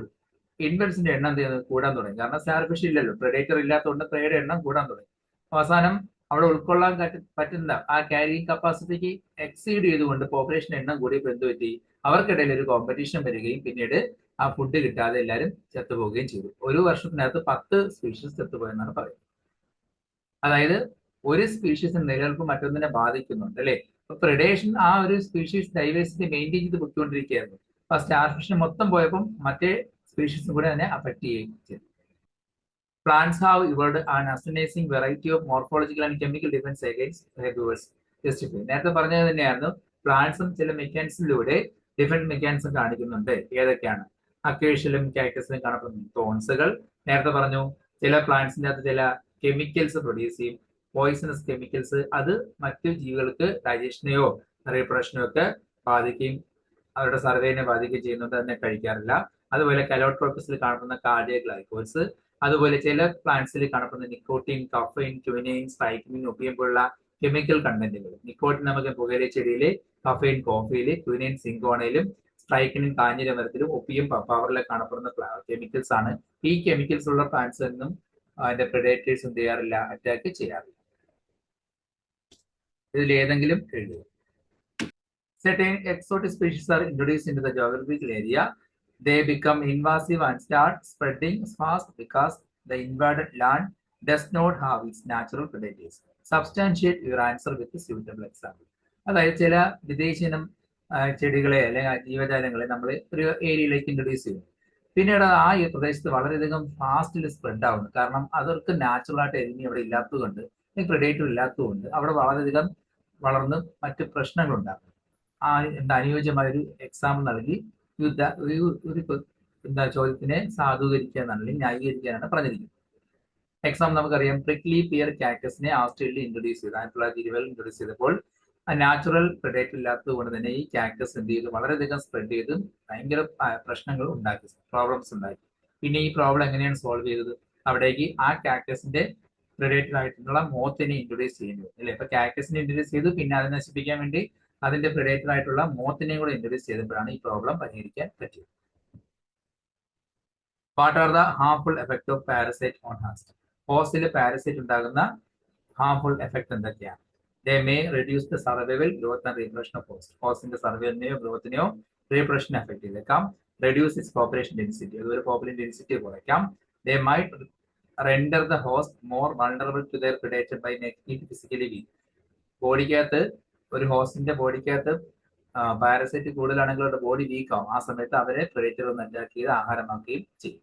ഇൻവെർട്സിന്റെ എണ്ണം കൂടാൻ തുടങ്ങി. കാരണം സ്റ്റാർഫിഷ് ഇല്ലല്ലോ, പ്രെഡേറ്റർ ഇല്ലാത്തതുകൊണ്ട് പ്രേയുടെ എണ്ണം കൂടാൻ തുടങ്ങി. അവസാനം അവിടെ ഉൾക്കൊള്ളാൻ പറ്റുന്ന ആ ക്യാരിയിങ് കപ്പാസിറ്റിക്ക് എക്സീഡ് ചെയ്തുകൊണ്ട് പോപ്പുലേഷൻ എണ്ണം കൂടിയപ്പോൾ എന്ത് പറ്റി, അവർക്കിടയിൽ ഒരു കോമ്പറ്റീഷൻ വരികയും പിന്നീട് ആ ഫുഡ് കിട്ടാതെ എല്ലാവരും ചത്തുപോവുകയും ചെയ്തു. ഒരു വർഷത്തിനകത്ത് 10 സ്പീഷീസ് ചത്തുപോയെന്നാണ് പറയുന്നത്. അതായത് ഒരു സ്പീഷീസ് നിലനിൽപ്പ് മറ്റൊന്നിനെ ബാധിക്കുന്നുണ്ട് അല്ലെ. അപ്പൊ പ്രെഡേഷൻ ആ ഒരു സ്പീഷീസ് ഡൈവേഴ്സിറ്റി മെയിൻറ്റെയിൻ ചെയ്ത് പൊയ്ക്കൊണ്ടിരിക്കുകയായിരുന്നു. അപ്പൊ സ്റ്റാർഫിഷിന് മൊത്തം പോയപ്പം മറ്റേ സ്പീഷീസും കൂടെ അതിനെ അഫക്ട് ചെയ്യുകയും ചെയ്തു. Plants have evolved an astonishing variety of morphological and chemical defense against herbivores. Justify. നേരത്തെ പറഞ്ഞത് തന്നെയായിരുന്നു, പ്ലാന്റ്സും ചില മെക്കാനിസത്തിലൂടെ ഡിഫറെന്റ് മെക്കാനിസം കാണിക്കുന്നുണ്ട്. ഏതൊക്കെയാണ്? അക്വേഷ്യയിലും കാക്ടസിലും കാണപ്പെടുന്ന തോൺസുകൾ. നേരത്തെ പറഞ്ഞു ചില പ്ലാന്റ്സിന്റെ അകത്ത് ചില കെമിക്കൽസ് പ്രൊഡ്യൂസ് ചെയ്യും, പോയിസണസ് കെമിക്കൽസ്. അത് മറ്റു ജീവികൾക്ക് ഡൈജഷനെയോ റീപ്രൊഡക്ഷനെയോ ഒക്കെ ബാധിക്കുകയും അവരുടെ സർവേനെ ബാധിക്കുകയും ചെയ്യുന്നുണ്ട്. അതിനെ കഴിക്കാറില്ല. അതുപോലെ കലോട്രോപ്പസിൽ കാണപ്പെടുന്ന കാർഡിയക് ഗ്ലൈക്കോൾസ്, അതുപോലെ ചില പ്ലാന്റ്സിൽ കാണപ്പെടുന്ന നിക്കോട്ടിൻ, കഫൈൻ, ക്വിനൈൻ, സ്ട്രൈക്കിൻ, ഒപ്പിയം പോലുള്ള കെമിക്കൽ കണ്ടന്റുകൾ. നിക്കോട്ടിൻ നമുക്ക് പുകയില ചെടിയില്, കഫൈൻ കോഫിയില്, ക്വിനൈൻ സിങ്കോണയിലും, സ്ട്രൈക്കിനും കാഞ്ഞിര മരത്തിലും, ഒപ്പിയം പപ്പാവറിലെ കാണപ്പെടുന്ന കെമിക്കൽസ് ആണ്. ഈ കെമിക്കൽസ് ഉള്ള പ്ലാന്റ്സ് ഒന്നും അതിന്റെ പ്രെഡേറ്റേഴ്സ് എന്ത് ചെയ്യാറില്ല, അറ്റാക്ക് ചെയ്യാറില്ല. ഇതിൽ ഏതെങ്കിലും എഴുതുക. Certain exotic species are introduced into the geographical area. They become invasive and start spreading fast because the invaded land does not have its natural predators. Substantiate your answer with a suitable example. അതായത് ചില വിദേശിനം ചെടികളെ അല്ലെങ്കിൽ ജീവജാലങ്ങളെ നമ്മൾ ഒരു ഏരിയയിലേക്ക് introduce ചെയ്യും. പിന്നീട് ആ ഈ പ്രദേശത്ത് വളരെയധികം ഫാസ്റ്റിൽ സ്പ്രെഡ് ആവുന്നു. കാരണം അവർക്ക് നാച്ചുറൽ ആയിട്ട് എനിമി അവിടെ ഇല്ലാത്തതുകൊണ്ട്, പ്രെഡേറ്റർ ഇല്ലാത്തതുകൊണ്ട് അവിടെ വളരെയധികം വളർന്ന് മറ്റ് പ്രശ്നങ്ങളുണ്ടാകും. ആ അനുയോജ്യമായ ഒരു എക്സാമ്പിൾ നൽകി ഒരു ചോദ്യത്തിനെ സാധൂകരിക്കാൻ അല്ലെങ്കിൽ ന്യായീകരിക്കാനാണ് പറഞ്ഞിരിക്കുന്നത്. എക്സാമ്പിൾ നമുക്കറിയാം, പ്രിക്ലി പിയർ കാക്ടസിനെ ഓസ്ട്രേലിയയിൽ ഇൻട്രൊഡ്യൂസ് ചെയ്തു. 1920 ഇൻട്രൊഡ്യൂസ് ചെയ്തപ്പോൾ നാച്ചുറൽ പ്രെഡേറ്റർ ഇല്ലാത്തത് കൊണ്ട് തന്നെ ഈ കാക്ടസ് എന്ത് ചെയ്തു, വളരെയധികം സ്പ്രെഡ് ചെയ്ത് ഭയങ്കര പ്രശ്നങ്ങൾ ഉണ്ടാക്കി, പ്രോബ്ലംസ് ഉണ്ടാക്കി. പിന്നെ ഈ പ്രോബ്ലം എങ്ങനെയാണ് സോൾവ് ചെയ്തത്? അവിടേക്ക് ആ കാക്ടസിന്റെ പ്രെഡേറ്റർ ആയിട്ടുള്ള മോത്തിനെ ഇൻട്രൊഡ്യൂസ് ചെയ്യുന്നത് അല്ലെ. അപ്പൊ കാക്ടസിനെ ഇൻട്രൊഡ്യൂസ് ചെയ്തു, പിന്നെ അതിനെ നശിപ്പിക്കാൻ വേണ്ടി അതിന്റെ പ്രെഡേറ്റർ ആയിട്ടുള്ള മോത്തിനെയും കൂടെ ഇൻട്രൊഡ്യൂസ് ചെയ്തപ്പോഴാണ് ഈ പ്രോബ്ലം പരിഹരിക്കാൻ പറ്റിയത്. What are the harmful effect of parasite on host? ഹോസ്റ്റിൽ പാരസൈറ്റ് ഉണ്ടാകുന്ന ഹാർംഫുൾ എഫക്ട് എന്തൊക്കെയാണ്? They may reduce the survival, growth and reproduction of host. ഹോസ്റ്റിന്റെ സർവൈവലിനെയോ ഗ്രോത്തിനെയോ റീപ്രൊഡക്ഷൻ എഫക്ട് ചെയ്തേക്കാം. റെഡ്യൂസ് ഇറ്റ്സ് പോപ്പുലേഷൻ ഡെൻസിറ്റി, അതുപോലെ പോപ്പുലേഷൻ ഡെൻസിറ്റി കുറയ്ക്കാം. They might render the host more vulnerable to their predator by making it physically weak. ബോഡിക്കകത്ത് ഒരു ഹോസ്റ്റിന്റെ ബോഡിക്കകത്ത് parasite കൂടുതലാണെങ്കിൽ അവരുടെ body week ആവും. ആ സമയത്ത് അവരെ പ്രെഡേറ്റർ ഒന്ന് അറ്റാക്ക് ചെയ്ത് ആഹാരമാക്കുകയും ചെയ്യും.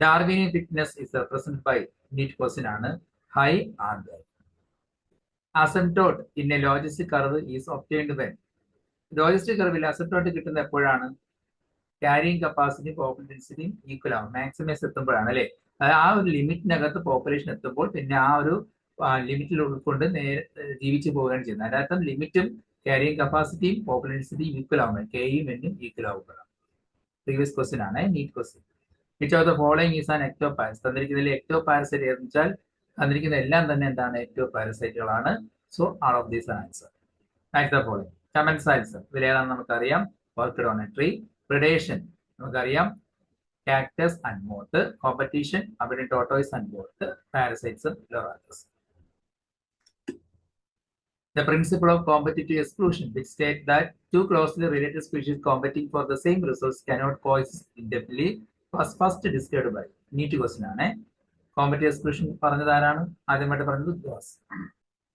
Darwinian fitness is represent by NEET question ആണ്, high are the asymptote in a logistic curve is obtained when. Logistic കർവിൽ അസിംപ്റ്റോട്ട് കിട്ടുന്നത് എപ്പോഴാണ്? ക്യാരിങ് കപ്പാസിറ്റി പോപ്പുലേഷൻ ഡെൻസിറ്റിയും ഈക്വൽ ആവും, മാക്സിമൈസ് എത്തുമ്പോഴാണ് അല്ലെ. ആ ഒരു ലിമിറ്റിനകത്ത് പോപ്പുലേഷൻ എത്തുമ്പോൾ പിന്നെ ആ ഒരു ലിമിറ്റിൽ ഉൾക്കൊണ്ട് ജീവിച്ചു പോവുകയാണ് ചെയ്യുന്നത്. അതിനർത്ഥം ലിമിറ്റും ക്യാരിങ് കപ്പാസിറ്റിയും പോപ്പുലേഷൻ ഡെൻസിറ്റിയും ഈക്വൽ ആവുമ്പോൾ കെയും എന്നും ഈക്വൽ ആവുമ്പോഴാണ്. പ്രീവിയസ് ക്വസ്റ്റ്യൻ ആണ്, NEET question. Which of the following is an ectoparasite. തന്നിരിക്കുന്നതിൽ എക്ടോ പാരസൈറ്റ് എന്ന് വെച്ചാൽ തന്നിരിക്കുന്ന എല്ലാം തന്നെ എന്താണ്? എക്ടോ പാരസൈറ്റുകളാണ്. So all of these answer. The following commensals ഇതിലേതാണെന്ന് നമുക്കറിയാം. Worked on a tree. Predation നമുക്കറിയാം, കാക്ടസ് ആൻഡ് മോത്ത്. കോമ്പറ്റീഷൻ അവിടെ tortoise and goat. Parasites loranthus. The principle of competitive exclusion, which states that two closely related species competing for the same resource cannot coexist indefinitely, was first discovered by. NEET question ആണ്. Competitive exclusion പറഞ്ഞത് ആരാണ്? ആദ്യമായിട്ട് പറഞ്ഞത് ഗ്രോസ്.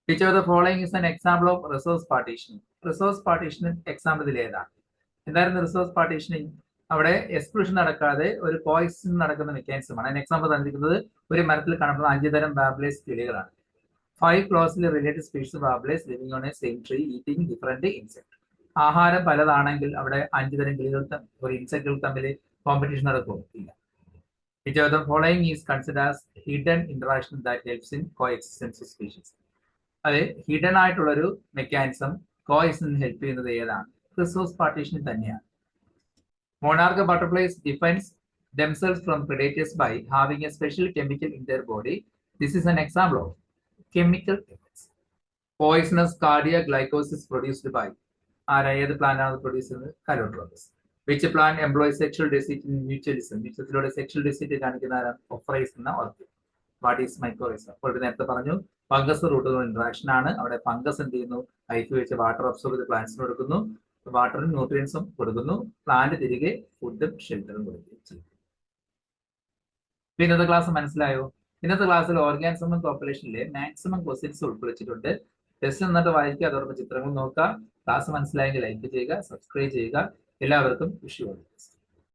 Which of the following is an example of resource partitioning? Resource partition example ഇതിൽ ഏതാണ്? എന്തായിരുന്നു resource partitioning? അവിടെ എക്സ്ക്ലൂഷൻ നടക്കാതെ ഒരു കോഎക്സിസ്റ്റൻസ് നടക്കുന്ന മെക്കാനിസമാണ്. അതിന് എക്സാമ്പിൾ തന്നിരിക്കുന്നത് ഒരു മരത്തിൽ കാണപ്പെടുന്ന 5 തരം ബാബ്ലേസ് കിളികളാണ്. 5 closely related species of warblers living on a same tree eating different insects. ആഹാരം പലതാണെങ്കിൽ അവിടെ 5 തരം കിളികൾ ഒരു ഇൻസെക്റ്റുകൾ തമ്മിൽ കോമ്പറ്റീഷൻ നടക്കില്ല. Which of the following is considered as hidden interaction that helps in coexistence of species? അത് ഹിഡൻ ആയിട്ടുള്ളൊരു മെക്കാനിസം കോഎക്സിസ്റ്റൻസിന് ഹെൽപ്പ് ചെയ്യുന്നത് ഏതാണ്? റിസോഴ്സ് പാർട്ടീഷൻ തന്നെയാണ്. Monarch butterflies defends themselves from predators by having a special chemical in their body. This is an example of chemical effects. Poisonous cardiac glycosis produced by ഏത് plant ആണ് produce ചെയ്യുന്നത്? Calotropis. Which plant employs sexual deceit in mutualism? മ്യൂച്വലിലൂടെ sexual deceit കാണിക്കുന്ന ആരാണ്? ഒഫ്രൈസ് എന്ന orchid. What is mycorrhiza? അപ്പോൾ നേരത്തെ പറഞ്ഞു ഫംഗസ് റൂട്ടുകൾ ഇന്ററാക്ഷൻ ആണ്. അവിടെ ഫംഗസ് എന്ത് ചെയ്യുന്നു? ഐസ് വെച്ച് വാട്ടർ അബ്സോർബ് ചെയ്ത് പ്ലാന്റ്സിന് കൊടുക്കുന്നു, വാട്ടറും ന്യൂട്രിയൻസും കൊടുക്കുന്നു, പ്ലാന്റ് തിരികെ ഫുഡും ഷെൽട്ടറും കൊടുക്കുകയും ചെയ്യും. ഇന്നത്തെ ക്ലാസ് മനസ്സിലായോ? ഇന്നത്തെ ക്ലാസ്സിൽ ഓർഗാനിസം പോപ്പുലേഷനിലെ മാക്സിമം ക്വസ്റ്റ്യൻസ് ഉൾക്കൊള്ളിച്ചിട്ടുണ്ട്. ടെസ്റ്റ് നന്നായിട്ട് വായിക്കുക, അതോടൊപ്പം ചിത്രങ്ങൾ നോക്കുക. ക്ലാസ് മനസ്സിലായെങ്കിൽ ലൈക്ക് ചെയ്യുക, സബ്സ്ക്രൈബ് ചെയ്യുക. എല്ലാവർക്കും wish you all the best.